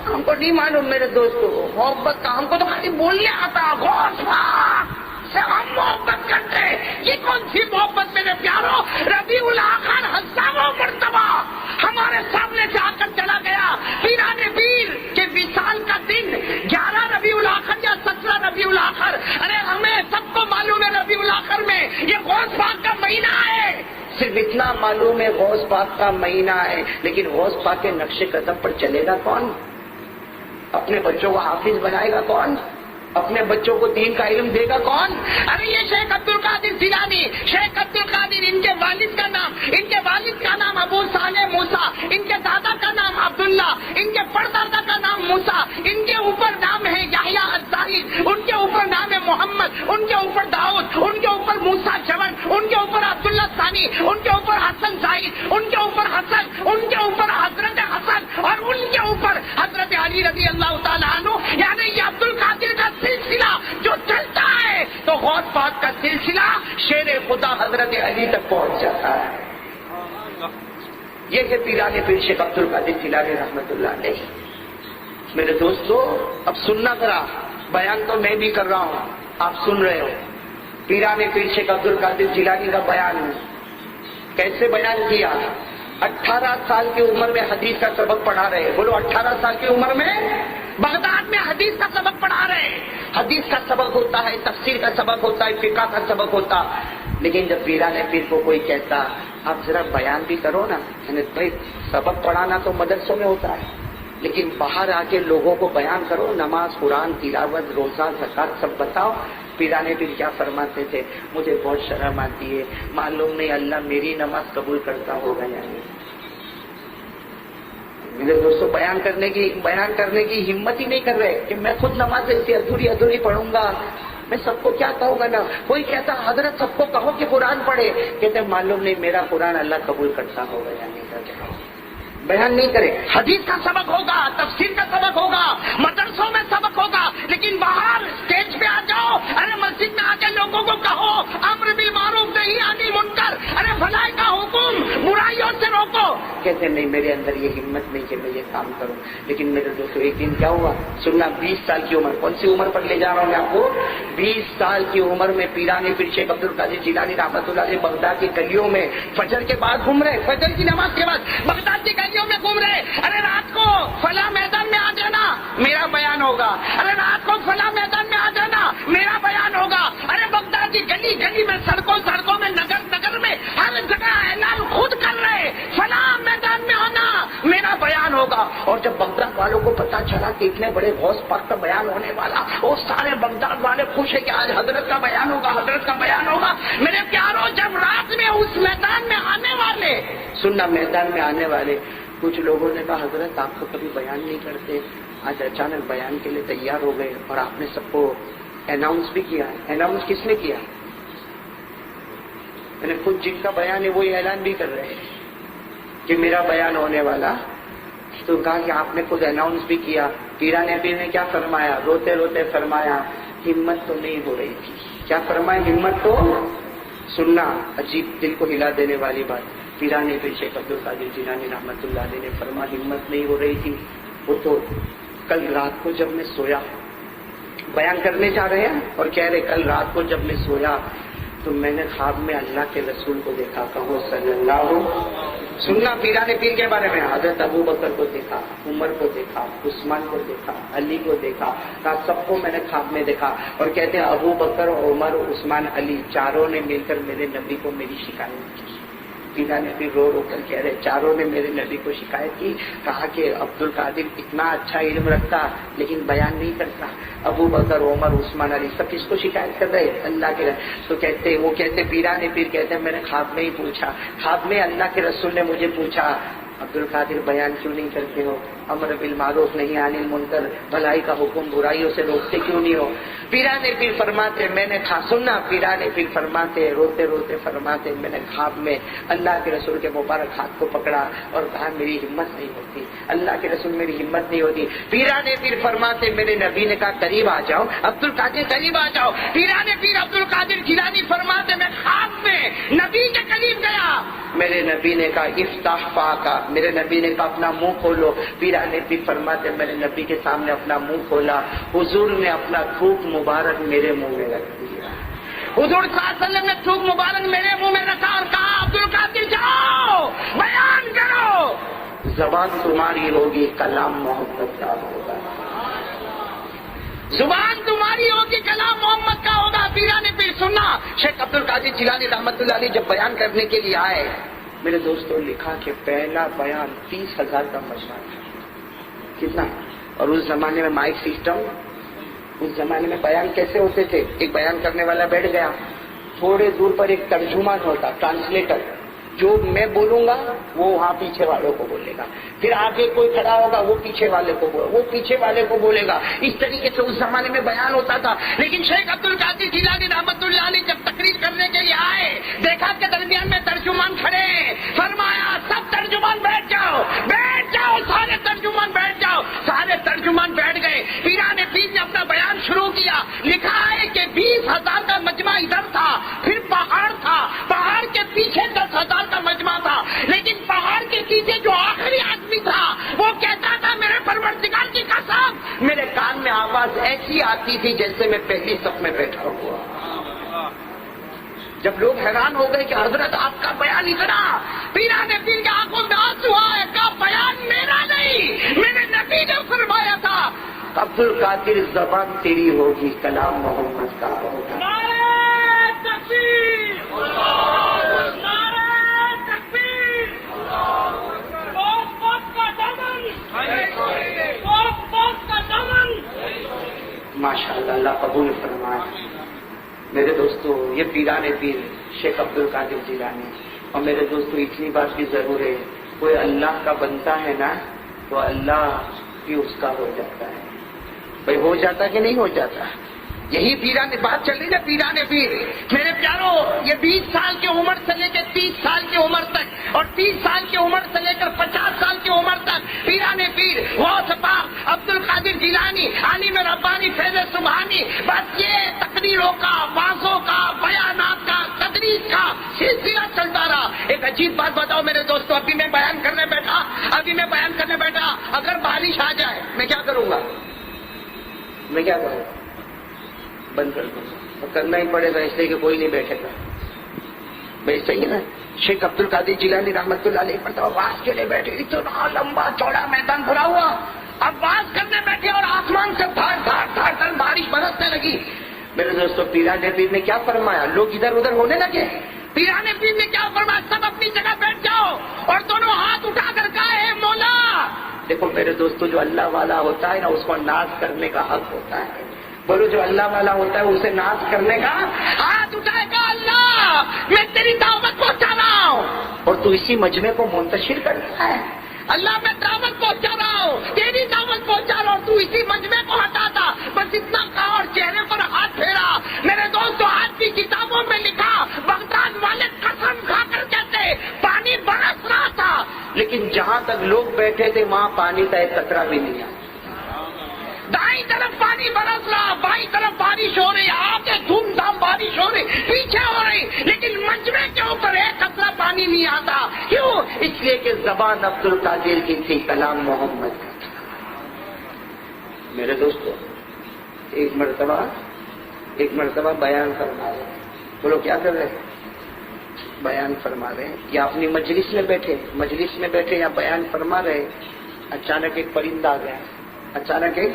ہم کو نہیں معلوم میرے دوستو، محبت کا ہم کو تو خالی بولنے آتا، غوث پاک سے ہم محبت کرتے ہیں۔ یہ کون سی محبت میرے پیاروں؟ ربیع الاخر ہزاروں مرتبہ ہمارے سامنے سے آ کر چلا گیا۔ پیرانے پیر کے وصال کا دن 11 ربیع الاخر یا 17 ربیع الاخر، ارے ہمیں سب کو معلوم ہے ربیع الاخر میں یہ غوث پاک کا مہینہ ہے، صرف اتنا معلوم ہے غوث پاک کا مہینہ ہے، لیکن غوث پاک کے نقش قدم پر چلے گا کون؟ اپنے بچوں کو حافظ بنائے گا کون؟ اپنے بچوں کو دین کا علم دے گا کون؟ ارے یہ شیخ عبد القادر جیلانی، شیخ عبد القادر، ان کے والد کا نام ابو صالح موسیٰ، ان کے دادا کا نام عبداللہ، ان کے پردادا کا نام موسیٰ، ان کے اوپر نام ہے یحییٰ الزاہد، ان کے اوپر نام ہے محمد، ان کے اوپر داؤد، ان کے اوپر موسیٰ جون، ان کے اوپر عبداللہ ثانی، ان کے اوپر حسن زاہد، ان کے اوپر حسن، ان کے اوپر حضرت حسن، اور ان کے اوپر حضرت علی رضی اللہ تعالیٰ عنہ، یعنی یہ عبد القادر کا سلسلہ جو چلتا ہے تو غوث پاک کا سلسلہ شیر خدا حضرت علی تک پہنچ جاتا ہے۔ یہ ہے پیرانے پیر شیخ عبد القادر جیلانی رحمۃ اللہ علیہ۔ میرے دوستو اب سننا ذرا، بیان تو میں بھی کر رہا ہوں، آپ سن رہے ہو۔ پیرانے پیر شیخ عبد القادر جیلانی کا بیان کیسے بیان کیا؟ 18 سال کی عمر میں حدیث کا سبق پڑھا رہے، بولو 18 سال کی عمر میں بغداد میں حدیث کا سبق پڑھا رہے۔ حدیث کا سبق ہوتا ہے، تفسیر کا سبق ہوتا ہے، فقہ کا سبق ہوتا، لیکن جب پیرانے پیر کو کوئی کہتا آپ ذرا بیان بھی کرو نا، یعنی بھائی سبق پڑھانا تو مدرسوں میں ہوتا ہے، لیکن باہر آ کے لوگوں کو بیان کرو، نماز، قرآن، تلاوت، روزہ، زکوٰۃ سب بتاؤ۔ پیرانے پیر کیا فرماتے تھے؟ مجھے بہت شرم آتی ہے، معلوم نہیں اللہ میری نماز قبول کرتا ہوگا یا نہیں۔ میرے دوستوں بیان کرنے کی ہمت ہی نہیں کر رہے کہ میں خود نماز ایسی ادھوری پڑھوں گا، میں سب کو کیا کہوں گا نا۔ کوئی کہتا حضرت سب کو کہو کہ قرآن پڑھے، کہتے معلوم نہیں میرا قرآن اللہ قبول کرتا ہوگا یا نہیں کرتا۔ بیان نہیں کرے، حدیث کا سبق ہوگا، تفسیر کا سبق ہوگا، مدرسوں میں سبق ہوگا، لیکن باہر اسٹیج پہ آ جاؤ، ارے مسجد میں آ کے لوگوں کو کہو امر بالمعروف نہی عن المنکر، ارے بھلائی کا حکم، برائیوں سے روکو، کہتے نہیں میرے اندر یہ ہمت نہیں کہ میں یہ کام کروں۔ لیکن میرے دوستوں ایک دن کیا ہوا سننا، 20 سال کی عمر، کون سی عمر پر لے جا رہا ہوں میں آپ کو؟ 20 سال کی عمر میں پیرانے پیر شیخ عبد القادر جیلانی رحمۃ اللہ علیہ بغداد کی گلیوں میں فجر کے بعد گھوم رہے، فجر کی نماز کے بعد بغداد کی گلیوں میں گھوم رہے، ارے رات کو فلاں میدان میں آ جانا میرا بیان ہوگا، ارے رات کو فلاں میدان میں آ جانا میرا بیان ہوگا، ارے بغداد کی گلی گلی میں، سڑکوں میں، نگر میں، ہر جگہ اعلان خود کر رہے، فلاں اور جب بغداد والوں کو پتا چلا کہ اتنے بڑے غوث پاک کا بیان ہونے والا، وہ سارے بغداد والے خوش ہے کہ آج حضرت کا بیان ہوگا، حضرت کا بیان ہوگا۔ میرے پیاروں، جب رات میں اس میدان میں آنے والے، سننا، میدان میں آنے والے کچھ لوگوں نے کہا حضرت آپ کو کبھی بیان نہیں کرتے، آج اچانک بیان کے لیے تیار ہو گئے اور آپ نے سب کو اناؤنس بھی کیا۔ اناؤنس کس نے کیا؟ میں نے خود جن کا بیان ہے وہی اعلان بھی کر رہے ہیں کہ میرا بیان ہونے والا، تو کہا کہ آپ نے خود اناؤنس بھی کیا۔ پیران پیر نے کیا فرمایا؟ روتے روتے فرمایا ہمت تو نہیں ہو رہی تھی۔ کیا فرمایا؟ ہمت تو، سننا عجیب دل کو ہلا دینے والی بات، پیران پیر شیخ عبد القادر جیلانی رحمۃ اللہ علیہ نے فرمایا ہمت نہیں ہو رہی تھی، وہ تو کل رات کو جب میں سویا، بیان کرنے جا رہے ہیں اور کہہ رہے کل رات کو جب میں سویا تو میں نے خواب میں اللہ کے رسول کو دیکھا، کہو صلی اللہ، سننا پیران پیر کے بارے میں، حضرت ابو بکر کو دیکھا، عمر کو دیکھا، عثمان کو دیکھا، علی کو دیکھا، کہا سب کو میں نے خواب میں دیکھا۔ اور کہتے ہیں ابو بکر، عمر، عثمان، علی چاروں نے مل کر میرے نبی کو میری شکایت کی۔ پیران پیر رو رو کر کہہ رہے چاروں نے میرے نبی کو شکایت کی، کہا کہ عبد القادر اتنا اچھا علم رکھتا لیکن بیان نہیں کرتا۔ ابو بکر، عمر، عثمان، علی سب کس کو شکایت کر رہے؟ اللہ کے رسول۔ تو کہتے پیران پیر کہتے ہیں میں نے خواب میں ہی پوچھا، خواب میں اللہ کے رسول نے مجھے پوچھا عبد القادر بیان کیوں نہیں کرتے ہو؟ امر بالمعروف نہیں عن المنکر، بھلائی کا حکم برائیوں سے روکتے کیوں نہیں ہو؟ پیران پیر فرماتے میں نے سننا، پیران پیر فرماتے روتے روتے فرماتے میں نے خواب میں اللہ کے رسول کے مبارک ہاتھ کو پکڑا اور کہا میری ہمت نہیں ہوتی، اللہ کے رسول میری ہمت نہیں ہوتی۔ پیران پیر فرماتے میرے نبی نے کہا قریب آ جاؤ عبد القادر، قریب آ جاؤ۔ پیران پیر عبد القادر جیلانی فرماتے میں خواب میں نبی کے قریب گیا، میرے نبی نے کہا افتح فاکا، میرے نبی نے کہا اپنا منہ کھولو۔ پیران پیر فرماتے میرے نبی کے سامنے اپنا منہ کھولا، حضور نے اپنا تھوک مبارک میرے منہ میں رکھ دیا۔ حضور صلی اللہ علیہ وسلم نے تھوک مبارک میرے منہ میں رکھا اور کہا عبد القادر جاؤ بیان کرو، زبان تمہاری ہوگی کلام محمد کا ہوگا، زبان تمہاری ہوگی کلام محمد کا ہوگا۔ پیران پیر سننا، شیخ عبد القادر جیلانی رحمۃ اللہ علیہ جب بیان کرنے کے لیے آئے، میرے دوستوں لکھا کہ پہلا بیان 30,000 کا مجمع تھا۔ کتنا؟ اور اس زمانے میں مائک سسٹم، اس زمانے میں بیان کیسے ہوتے تھے؟ ایک بیان کرنے والا بیٹھ گیا، تھوڑے دور پر ایک ترجمان ہوتا، ٹرانسلیٹر، جو میں بولوں گا وہ وہاں پیچھے والوں کو بولے گا، پھر آگے کوئی کھڑا ہوگا وہ پیچھے والے کو وہ پیچھے والے کو بولے گا۔ اس طریقے سے اس زمانے میں بیان ہوتا تھا۔ لیکن شیخ عبد القادر جیلانی رحمۃ اللہ علیہ جب تقریر کرنے کے لیے آئے، دیکھا کہ درمیان میں ترجمان کھڑے ہیں، فرمایا سب ترجمان بیٹھ جاؤ، بیٹھ جاؤ، سارے ترجمان بیٹھ جاؤ۔ سارے ترجمان بیٹھ گئے، پیران پیر نے اپنا بیان شروع کیا۔ لکھا ہے کہ 20,000 کا مجمع ادھر تھا، پھر پہاڑ تھا، پہاڑ کے پیچھے 10,000 کا مجمع تھا، لیکن پہاڑ کے پیچھے جو آخری آدمی تھا وہ کہتا تھا میرے پروردگار کی قسم، میرے کان میں آواز ایسی آتی تھی جیسے میں پہلی صف میں بیٹھا ہوا۔ جب لوگ حیران ہو گئے کہ حضرت آپ کا بیان اتنا، پیران پیر کی آنکھوں میں آنسو آئے، کا بیان میرا نہیں، میرے نبی نے فرمایا تھا عبد القادر زبان تیری ہوگی کلام محمد کا ہوگا۔ نعرہ تکبیر، ماشاء اللہ، اللہ قبول فرمائے۔ میرے دوستو یہ پیران پیر شیخ عبد القادر جیلانی، اور میرے دوستو اتنی بات بھی ضرور ہے، کوئی اللہ کا بنتا ہے نا تو اللہ بھی اس کا ہو جاتا ہے۔ بھائی ہو جاتا کہ نہیں ہو جاتا؟ یہی پیران بات چل رہی نا، پیران پیر میرے پیاروں یہ 20 سال کی عمر سے لے کے 30 سال کی عمر تک اور 30 سال کی عمر سے لے کر 50 سال کی عمر تک پیران پیر غوث پاک عبد القادر جیلانی عالم ربانی فیض سبحانی، بس یہ تقریروں کا، وعظوں کا، بیانات کا، تدریس کا سلسلہ چلتا رہا۔ ایک عجیب بات بتاؤ میرے دوستوں، ابھی میں بیان کرنے بیٹھا، اگر بارش آ جائے میں کیا کروں گا؟ میں کیا کروں؟ بند کر دوں، اور کرنا ہی پڑے گا اس لیے کہ کوئی نہیں بیٹھے گا۔ بھائی صحیح نا؟ شیخ عبد القادر جیلانی رحمۃ اللہ علیہ پڑھتا آواز کے لیے بیٹھے، اتنا لمبا چوڑا میدان بھرا ہوا، اب بات کرنے بیٹھے اور آسمان سے دھار بارش برسنے لگی۔ میرے دوستوں پیران پیر نے کیا فرمایا؟ لوگ ادھر ادھر ہونے لگے۔ پیران پیر نے کیا فرمایا؟ سب اپنی جگہ بیٹھ جاؤ اور دونوں ہاتھ اٹھا کر کہا اے مولا دیکھو میرے دوستو، جو اللہ والا ہوتا ہے نا اس کو ناز کرنے کا حق ہوتا ہے. بولو جو اللہ والا ہوتا ہے اسے ناز کرنے کا ہاتھ اٹھائے گا. اللہ میں تیری دعوت پہنچا رہا ہوں اور تو اسی مجمع کو منتشر کرتا ہے. اللہ میں دعوت پہنچا رہا ہوں، تیری دعوت پہنچا رہا ہوں، تو اسی مجمع کو ہٹاتا. بس اتنا کہا اور چہرے پر ہاتھ پھیرا. میرے دوستو آج بھی کتابوں میں لکھا، بغداد والے قسم کھا کر کہتے پانی برس رہا تھا، لیکن جہاں تک لوگ بیٹھے تھے وہاں پانی کا ایک قطرہ بھی نہیں آیا. دائیں طرف پانی برس رہا، بائیں طرف بارش ہو رہی، آگے دھوم دھام بارش ہو رہی، پیچھے ہو رہی، لیکن مجمع کے اوپر ایک قطرہ پانی نہیں آتا. کیوں؟ اس لیے کہ زبان عبد القادر کی تھی، کلام محمد کا تھا. میرے دوستو ایک مرتبہ بیان فرما رہے ہیں. بولو کیا کر رہے ہیں؟ بیان فرما رہے ہیں. یا اپنی مجلس میں بیٹھے یا بیان فرما رہے، اچانک ایک پرندہ آ گیا. اچانک ایک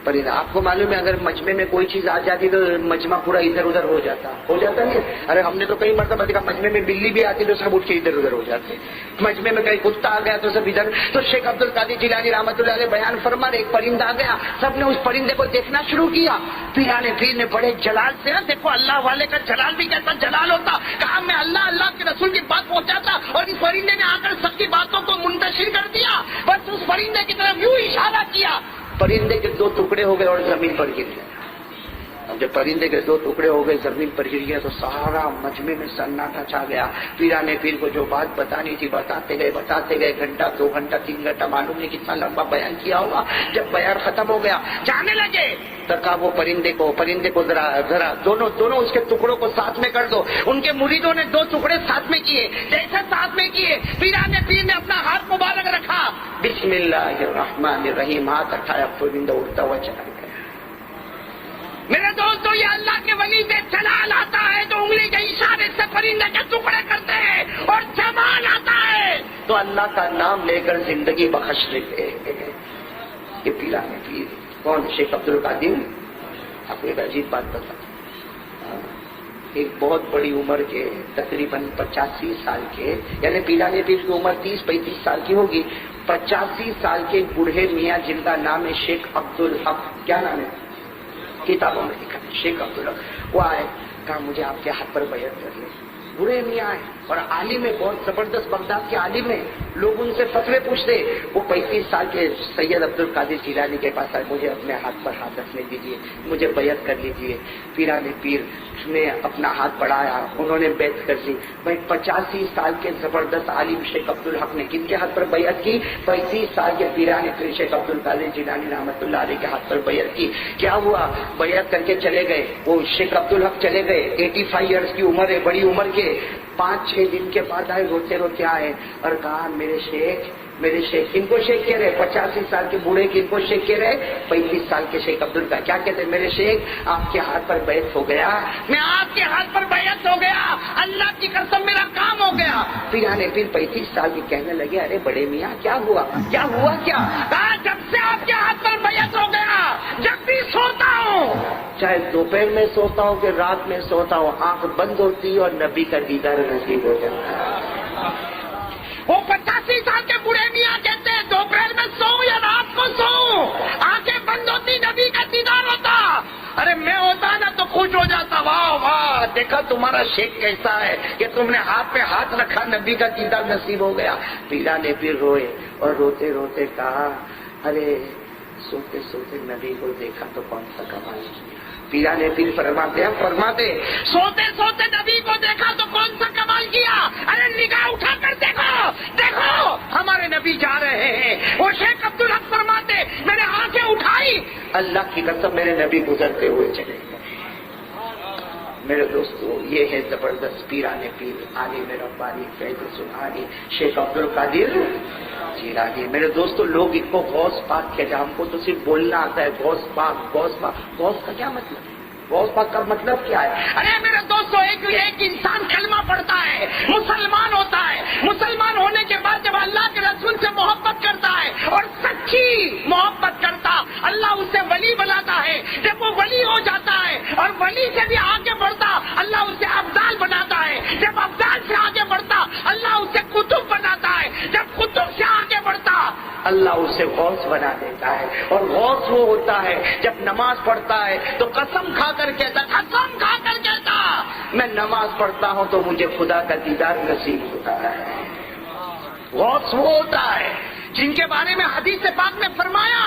پرندہ، آپ کو معلوم ہے اگر مجمع میں کوئی چیز آ جاتی تو مجمع پورا ادھر ادھر ہو جاتا نہیں. ارے ہم نے تو کئی مرتبہ دیکھا مجمع میں بلی بھی آتی تو سب اٹھ کے ادھر ادھر ہو جاتے. مجمع میں کہیں کتا آ گیا تو سب ادھر. تو شیخ عبد القادر جیلانی رحمۃ اللہ علیہ بیان فرما رہے، ایک پرندہ آ گیا، سب نے اس پرندے کو دیکھنا شروع کیا. پیر نے بڑے جلال سے، دیکھو اللہ والے کا جلال بھی کیسا جلال ہوتا، کہا میں اللہ کے رسول کی بات پہنچاتا اور اس پرندے نے آ کر سب کی باتوں کو منتشر کر دیا. بس اس پرندے کی طرف یوں اشارہ کیا، پرندے کے 2 ٹکڑے ہو گئے اور زمین پر گر گیا. اب جب پرندے کے 2 ٹکڑے ہو گئے زمین پر گر گیا تو سارا مجمع میں سناٹا چھا گیا. پیرانے پیر کو جو بات بتانی تھی بتاتے گئے، گھنٹہ 2 گھنٹہ 3 گھنٹہ معلوم نہیں کتنا لمبا بیان کیا ہوگا. جب بیان ختم ہو گیا جانے لگے تو کہا وہ پرندے کو ذرا دونوں اس کے ٹکڑوں کو ساتھ میں کر دو. ان کے مریدوں نے 2 ٹکڑے ساتھ میں کیے. جیسے ساتھ میں کیے پیرانے پیر نے اپنا ہاتھ مبارک رکھا، بسم اللہ الرحمن الرحیم، ہاتھ اٹھایا، پرندہ اڑتا ہوا چلا گیا. میرے دوستو یہ اللہ کے ولی سے جلال آتا ہے تو انگلی کے اشارے سے پرندے کے ٹکڑے کرتے ہیں، اور جمال آتا ہے تو اللہ کا نام لے کر زندگی بخش لیتے ہیں. یہ پیرانے پیر کون؟ شیخ عبد القادر. آپ کو ایک عجیب بات بتا، ایک بہت بڑی عمر کے تقریباً 85 سال کے، یعنی پیرانے پیر کی عمر 30-35 سال کی ہوگی، 85 سال کے بوڑھے میاں جن کا نام ہے شیخ عبد الحق. کیا نام ہے؟ کتابوں میں لکھا ہے شیخ عبد الحق. وہ آئے، کہا مجھے آپ کے ہاتھ پر بیعت کر لیں. برے میاں آئے اور عالم ہے، بہت زبردست، بغداد کے عالم ہے. لوگ ان سے فتوے پوچھتے. وہ 35 سال کے سید عبد القادر جیلانی کے پاس آئے، مجھے اپنے ہاتھ پر ہاتھ رکھنے دیجیے، مجھے بیعت کر لیجیے. پیرانے پیر نے اپنا ہاتھ بڑھایا، انہوں نے بیعت کر لی. بھائی 85 سال کے زبردست عالم شیخ عبد الحق نے کن کے ہاتھ پر بیعت کی؟ 35 سال کے پیرانے پیر شیخ عبد القادر جیلانی رحمۃ اللہ علیہ کے ہاتھ پر بیعت کی. کیا ہوا؟ بیعت کر کے چلے گئے. وہ شیخ عبد الحق چلے گئے، 85 ایئرس کی عمر ہے، بڑی عمر کے. 5-6 دن کے بعد آئے، روتے آئے اور کہا میرے شیخ. کن کو شیخ کہہ رہے؟ 85 سال کے بوڑھے کن کو شیخ کہہ رہے؟ 35 سال کے شیخ عبد القادر. کیا کہتے ہیں؟ میرے شیخ آپ کے ہاتھ پر بیعت ہو گیا، میں آپ کے ہاتھ پر بیعت ہو گیا، اللہ کی قسم میرا کام ہو گیا. پیرانے پیر 35 سال کے کہنے لگے، ارے بڑے میاں کیا ہوا؟ کہا جب سے آپ کے ہاتھ پر بیعت ہو گیا، جب بھی سوتا ہوں، چاہے دوپہر میں سوتا ہوں کہ رات میں سوتا ہوں، آنکھ بند ہوتی ہے اور نبی کا دیدار نصیب ہو جاتا ہے. وہ 85 سال کے بوڑھے میاں کہتے ہیں دوپہر میں سوؤں یا رات کو سوؤں، آنکھیں بند ہوتی، نبی کا دیدار ہوتا. ارے میں ہوتا نا تو خوش ہو جاتا، واہ واہ دیکھا تمہارا شیخ کیسا ہے کہ تم نے ہاتھ پہ ہاتھ رکھا، نبی کا دیدار نصیب ہو گیا. پیرانے پیر روئے اور روتے کہا، ارے سوتے نبی کو دیکھا تو کون سا کمال کیا. پیرانے پیر فرماتے سوتے نبی کو دیکھا تو کون سا کمال کیا. ارے نگاہ اٹھا کر دیکھو ہمارے نبی جا رہے ہیں. وہ شیخ عبد الحق فرماتے میں نے آنکھیں اٹھائی، اللہ کی قسم میرے نبی گزرتے ہوئے چلے گئے. میرے دوستو یہ ہے زبردست پیرانے پیر، عالم ربانی، فیض سبحانی شیخ عبد القادر جیلانی. میرے دوستو لوگ ان کو غوث پاک کہتے ہیں، ہم کو تو صرف بولنا آتا ہے غوث پاک. غوث کا کیا مطلب ہے؟ غوث پاک کا مطلب کیا ہے؟ ارے میرے دوستو ایک انسان کلمہ پڑھتا ہے، مسلمان ہوتا ہے، مسلمان ہونے کے بعد جب اللہ کے رسول سے محبت کرتا ہے اور سچی محبت کرتا، اللہ اسے ولی بناتا ہے. جب وہ ولی ہو جاتا ہے اور ولی سے بھی آگے بڑھتا، اللہ اسے افضال بناتا ہے. جب افضال سے آگے بڑھتا، اللہ اسے قطب بناتا ہے. جب قطب سے آگے بڑھتا، اللہ اسے غوث بنا دیتا ہے. اور غوث وہ ہوتا ہے جب نماز پڑھتا ہے تو قسم کھا کر کہتا میں نماز پڑھتا ہوں تو مجھے خدا کا دیدار نصیب ہوتا ہے. غوث وہ ہوتا ہے جن کے بارے میں حدیث پاک میں فرمایا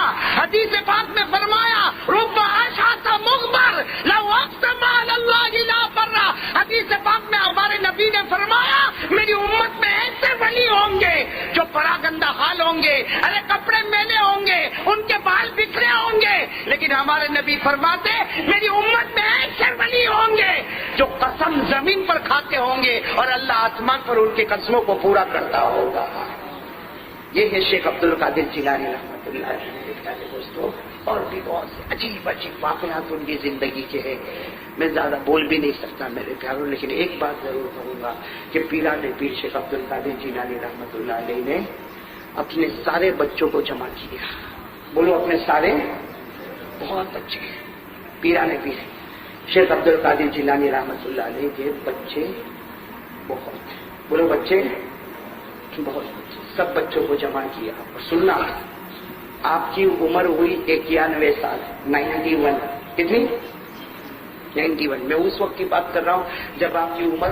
رب اشعث مغبر لو اقسم علی اللہ لا برا. حدیث پاک میں ہمارے نبی نے فرمایا میری امت میں ایسے ولی ہوں گے جو پراگندہ حال ہوں گے, ارے کپڑے میلے ہوں گے, ان کے بال بکھرے ہوں گے, لیکن ہمارے نبی فرماتے میری امت میں ایسے ولی ہوں گے جو قسم زمین پر کھاتے ہوں گے اور اللہ آسمان پر ان کی قسموں کو پورا کرتا ہوگا. یہ ہے شیخ عبد القادر جیلانی رحمۃ اللہ علیہ. دوستوں اور بھی بہت سے عجیب واقعات ان کی زندگی کے ہیں. میں زیادہ بول بھی نہیں سکتا میرے پیاروں, لیکن ایک بات ضرور کہوں گا کہ پیران پیر شیخ عبد القادر جیلانی رحمۃ اللہ علیہ نے اپنے سارے بچوں کو جمع کیا. بولو اپنے سارے بہت بچے. پیران پیر شیخ عبد القادر جیلانی رحمۃ اللہ علیہ کے بچے بہت, بولو بچے بہت, سب بچوں کو جمع کیا. اور سننا, آپ کی عمر ہوئی 91 سال, 91. کتنی؟ 91. میں اس وقت کی بات کر رہا ہوں جب آپ کی عمر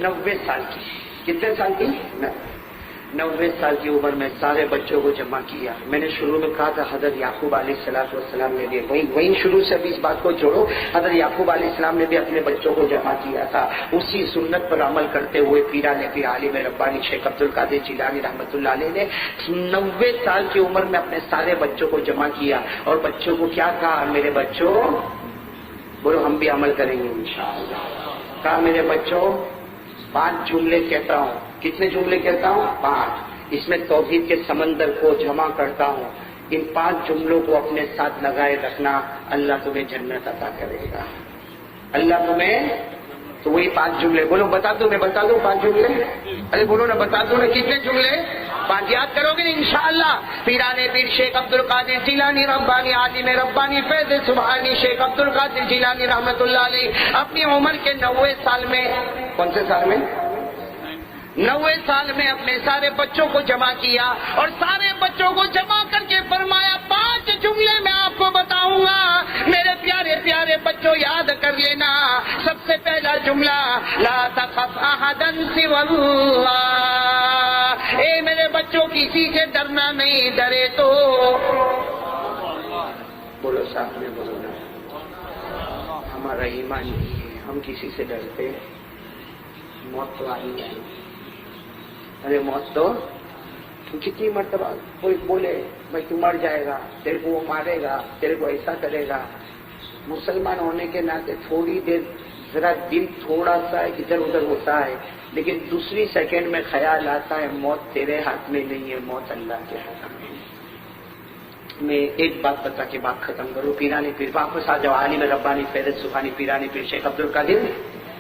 90 سال کی. کتنے سال کی؟ 90 سال کی عمر میں سارے بچوں کو جمع کیا. میں نے شروع میں کہا تھا حضرت یعقوب علیہ السلام نے بھی وہیں شروع سے ابھی اس بات کو جوڑو. حضرت یعقوب علیہ السلام نے بھی اپنے بچوں کو جمع کیا تھا. اسی سنت پر عمل کرتے ہوئے پیران پیر عالم ربانی شیخ عبد القادر جیلانی رحمۃ اللہ علیہ نے 90 سال کی عمر میں اپنے سارے بچوں کو جمع کیا اور بچوں کو کیا کہا, میرے بچوں, بولو ہم بھی عمل کریں گے انشاءاللہ. کہا میرے بچوں 5 جملے کہتا ہوں. کتنے جملے کہتا ہوں؟ 5. اس میں توحید کے سمندر کو جمع کرتا ہوں. ان 5 جملوں کو اپنے ساتھ لگائے رکھنا, اللہ تمہیں جنت عطا کرے گا. اللہ تمہیں, تو وہی 5 جملے بولو. بتا دوں, میں بتا دوں 5 جملے. ارے بولو نا, بتا دوں نا کتنے جملے. 5 یاد کرو گے انشاءاللہ. پیران پیر شیخ عبد القادر جیلانی ربانی عالم ربانی فیض سبحانی شیخ عبد القادر جیلانی رحمۃ اللہ علیہ اپنی عمر کے 90 سال میں, کون سے سال میں؟ 90 سال میں اپنے سارے بچوں کو جمع کیا اور سارے بچوں کو جمع کر کے فرمایا 5 جملے میں آپ کو بتاؤں گا, میرے پیارے پیارے بچوں یاد کر لینا. سب سے پہلا جملہ لا تخف احدا سوى اللہ. اے میرے بچوں کسی سے ڈرنا نہیں, ڈرے تو بولو ساتھ میں بولو نا, ہمارا ایمان نہیں ہے, ہم کسی سے ڈرتے. موت تو آئی ہے, ارے موت تو کتنی مرتبہ کوئی بولے بھائی تو مر جائے گا, تیرے کو وہ مارے گا, تیرے کو ایسا کرے گا. مسلمان ہونے کے ناطے تھوڑی دیر ذرا دل تھوڑا سا ادھر ادھر ہوتا ہے, لیکن دوسری سیکنڈ میں خیال آتا ہے موت تیرے ہاتھ میں نہیں ہے, موت اللہ کے ہاتھ میں. میں ایک بات بتا کے بات ختم کروں. پیرانی پیر واپس آ جاؤ. عالم ربانی فیض سبحانی پیرانی پیر شیخ عبد القادر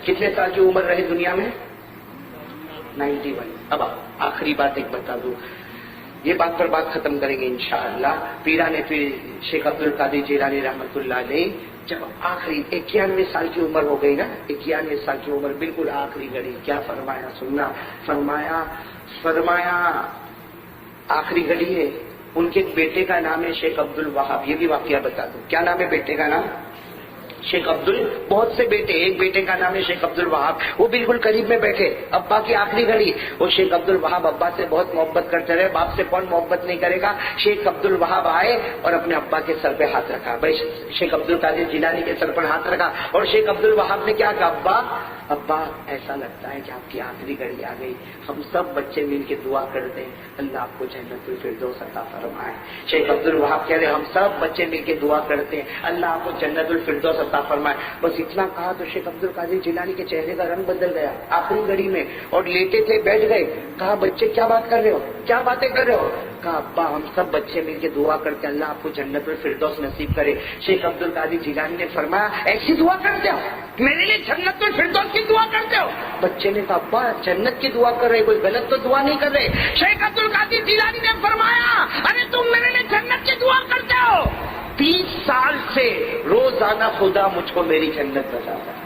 کتنے سال کی عمر رہی دنیا میں؟ 91. اب آخری بات ایک بتا دوں, یہ بات پر بات ختم کریں گے انشاءاللہ. پیران پیر شیخ عبد القادر جیلانی رحمۃ اللہ علیہ جب آخری 91 سال کی عمر ہو گئی نا, 91 سال کی عمر بالکل آخری گھڑی, کیا فرمایا سننا. فرمایا آخری گھڑی ہے. ان کے بیٹے کا نام ہے شیخ عبد الوہاب. یہ بھی واقعہ بتا دوں, کیا نام ہے بیٹے کا نام؟ شیخ بہت سے بیٹے, ایک بیٹے کا نام ہے شیخ عبد الوہاب. وہ بالکل قریب میں بیٹھے, ابا کی آخری گھڑی. وہ شیخ عبد الوہاب ابا سے بہت محبت کرتے رہے, باپ سے کون محبت نہیں کرے گا. شیخ عبد الوہاب آئے اور اپنے ابا کے سر پہ ہاتھ رکھا. بھائی شیخ عبد القادر جیلانی کے سر پر ہاتھ رکھا اور شیخ عبد الوہاب نے کیا کہا, ابا ایسا لگتا ہے کہ آپ کی آخری گھڑی آ گئی. ہم سب بچے مل کے دعا کرتے ہیں اللہ آپ کو جنت الفردوس عطا فرمائے. شیخ عبد الوہاب کہہ رہے ہم سب بچے مل کے دعا کرتے ہیں اللہ آپ کو جنت الفردوس عطا فرمائے. بس اتنا کہا تو شیخ عبد القادر جیلانی کے چہرے کا رنگ بدل گیا آخری گھڑی میں, اور لیٹے تھے بیٹھ گئے. کہا بچے کیا بات کر رہے ہو, کیا باتیں کر رہے ہو؟ کہا ابا ہم سب بچے مل کے دعا کرتے ہیں اللہ آپ کو جنت الفردوس نصیب کرے. شیخ عبد القادر جیلانی نے فرمایا ایسی دعا کرتے ہو, میرے لیے جنت الفردوس کی دعا کرتے ہو؟ بچے نے کہا ابا جنت کی دعا کر رہے, کوئی غلط تو دعا نہیں کر رہے. شیخ عبد القادر جیلانی نے فرمایا ارے تم میرے لیے جنت کی دعا کرتے ہو, 30 سال سے روزانہ خدا مجھ کو میری جنت بتاتا ہے.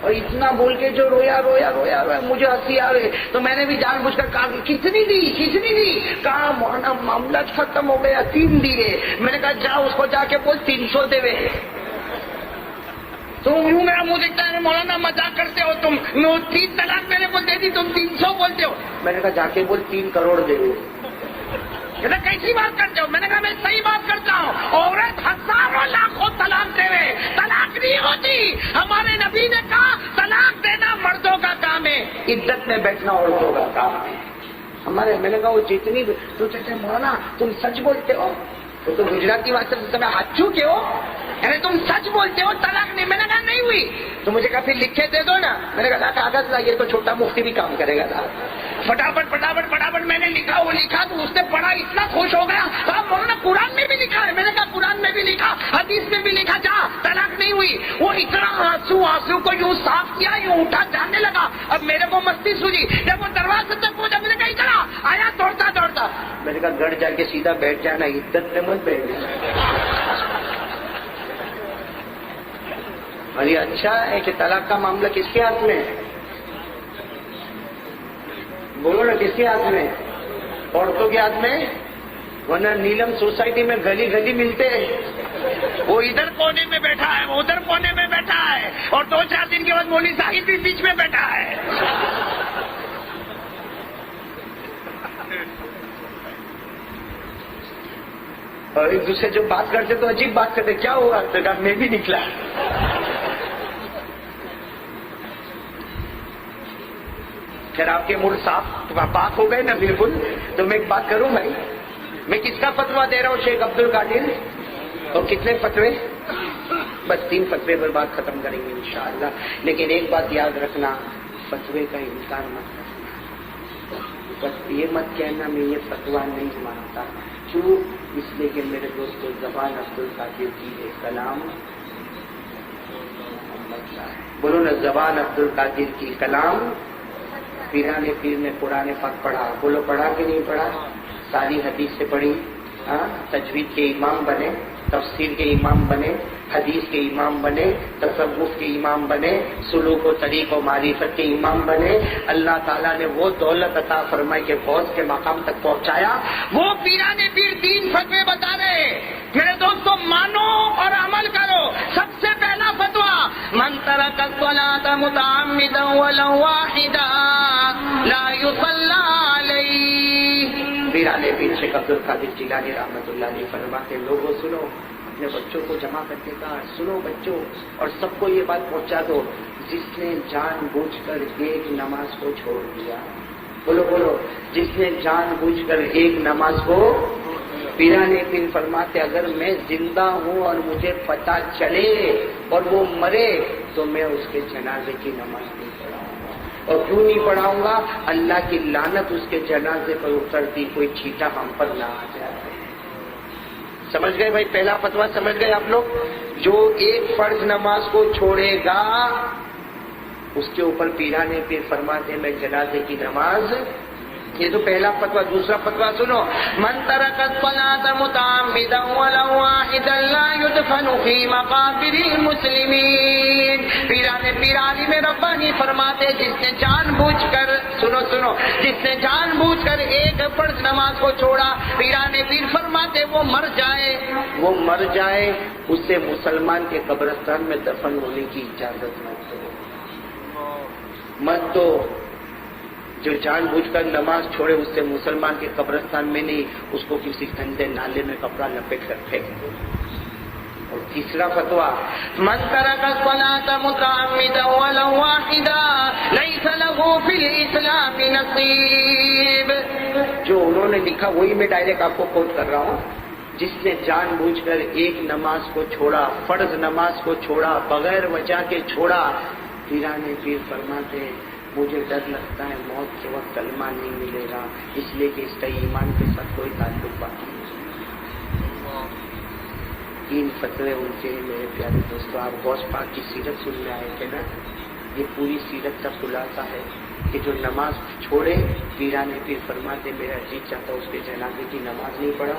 اور اتنا بول کے جو رویا رویا رویا رویا مجھے ہنسی آ رہی. تو میں نے بھی جان بوجھ کر کہا کتنی دی کہا مولانا معاملہ ختم ہو گیا 3 دیے. میں نے کہا جا اس کو جا کے بول 300 دے. تو یوں میرا منہ دیکھتا ہے مولانا مذاق کرتے ہو تم. 3 طلاق میرے کو دے دی تم 300 بولتے ہو. میں نے کہا جا کے بول 3 کروڑ دے دو. کہتا کیسی بات کرتے ہو؟ میں نے کہا میں صحیح بات کرتا ہوں. عورت ہزاروں لاکھوں طلاق دے رہے طلاق نہیں ہوتی. ہمارے نبی نے کہا طلاق دینا مردوں کا کام ہے, عزت میں بیٹھنا عورتوں کا کام ہے. ہمارے میں نے کہا وہ جتنی تو کہتے مولانا تم سچ بولتے ہو. تو تم گجراتی بات سے تمہیں ہاتھ چھو کے ہو یعنی تم سچ بولتے ہو طلاق نہیں. میں نے کہا نہیں ہوئی. تو مجھے کہا پھر لکھ کے دے دو نا. میں نے کہا کاغذ لائیے تو چھوٹا مفتی بھی کام کرے گا. فٹافٹ میں نے لکھا. وہ لکھا تو اس نے پڑھا اتنا خوش ہو گیا. کہا مولانا قرآن میں بھی لکھا ہے. میں نے کہا قرآن میں بھی لکھا حدیث میں بھی لکھا جا طلاق نہیں ہوئی. وہ اتنا آنسو کو یوں صاف کیا یوں اٹھا جانے لگا. اب میرے کو مستی سوجی. جب وہ دروازے تک پہنچا میں نے کہا اتنا آیا دوڑتا. میں نے کہا گھر جا کے سیدھا بیٹھ جانا, عزت میں مت بیٹھ جانا. ارے اچھا ہے کہ طلاق کا معاملہ کس کے ہاتھ میں ہے؟ بولو نا کس کے ہاتھ میں؟ عورتوں کے ہاتھ میں. ورنہ نیلم سوسائٹی میں گلی گلی ملتے ہیں. وہ ادھر کونے میں بیٹھا ہے, وہ ادھر کونے میں بیٹھا ہے, اور 2-4 دن کے بعد مولوی صاحب بھی بیچ میں بیٹھا ہے. اور ایک دوسرے جو بات کرتے تو عجیب بات کرتے. کیا ہوا؟ تو کہا میں بھی نکلا. پھر آپ کے موڈ صاف پاک ہو گئے نا بالکل. تو میں ایک بات کروں بھائی, میں کس کا فتویٰ دے رہا ہوں؟ شیخ عبد القادر. اور کتنے فتوے؟ بس 3 فتوے پر بات ختم کریں گے انشاءاللہ. لیکن ایک بات یاد رکھنا, فتوے کا انکار مت کرنا. بس یہ مت کہنا میں یہ فتویٰ نہیں مانتا. کیوں؟ اس لیے کہ میرے دوستو زبان عبد القادر کی کلام بولو نا, زبان عبد القادر کی کلام. پیرانے پیر نے قرآن پاک پڑھا. بولو پڑھا کہ نہیں پڑھا؟ ساری حدیث سے پڑھی. تجوید کے امام بنے, تفسیر کے امام بنے, حدیث کے امام بنے, تصوف کے امام بنے, سلوک و طریق و معرفت کے امام بنے. اللہ تعالیٰ نے وہ دولت عطا فرمائی کہ فوج کے مقام تک پہنچایا. وہ پیرانے پیر 3 فتوے بتا رہے. میرے دوستوں مانو اور عمل کرو. سب سے پہلا فتویٰ, من ترک الصلاۃ متعمدا ولو واحدا لا یصلی علیہ. پیرانے پیر شیخ عبد القادر جیلانی رحمۃ اللہ علیہ فرماتے لوگوں سنو, اپنے بچوں کو جمع کر کے کہا سنو بچوں, اور سب کو یہ بات پہنچا دو, جس نے جان بوجھ کر ایک نماز کو چھوڑ دیا. بولو جس نے جان بوجھ کر ایک نماز کو. پیرانے پیر فرماتے اگر میں زندہ ہوں اور مجھے پتہ چلے اور وہ مرے تو میں اس کے جنازے کی نماز نہیں پڑھاؤں گا. اور کیوں نہیں پڑھاؤں گا؟ اللہ کی لعنت اس کے جنازے پر اترتی, کوئی چھیٹا ہم پر نہ آ جائے. سمجھ گئے بھائی؟ پہلا فتویٰ سمجھ گئے آپ لوگ؟ جو ایک فرض نماز کو چھوڑے گا اس کے اوپر پیرانے پیر فرماتے میں جنازے کی نماز. یہ تو پہلا فتویٰ. دوسرا فتویٰ سنو, من ترک الصلاۃ متعمدا ولو واحدا لا يدفن في مقابر المسلمین. پیرانے پیر عالم ربانی فرماتے جس نے جان بوجھ کر سنو جس نے جان بوجھ کر ایک فرض نماز کو چھوڑا, پیرانے پیر فرماتے وہ مر جائے اسے مسلمان کے قبرستان میں دفن ہونے کی اجازت مت دو. جو جان بوجھ کر نماز چھوڑے اس سے مسلمان کے قبرستان میں نہیں, اس کو کسی گندے نالے میں کپڑا لپیٹ کر پھینک دو. اور تیسرا فتویٰ, من ترک الصلاۃ متعمدا ولو واحدا لیس له فی الاسلام نصیب. جو انہوں نے لکھا وہی میں ڈائریکٹ آپ کو کوٹ کر رہا ہوں. جس نے جان بوجھ کر ایک نماز کو چھوڑا, فرض نماز کو چھوڑا, بغیر وجہ کے چھوڑا, پیرانے پیر فرماتے مجھے ڈر لگتا ہے موت کے وقت کلمہ نہیں ملے گا, اس لیے کہ اس کا ایمان کے ساتھ کوئی تعلق باقی نہیں. 3 فتوے ان کے میرے پیارے دوستوں. آپ غوث پاک کی سیرت سننے آئے تھے نا, یہ پوری سیرت کا خلاصہ ہے کہ جو نماز چھوڑے پیرانے پیر فرماتے میرا جی چاہتا اس کے جنازے کی نماز نہیں پڑھا,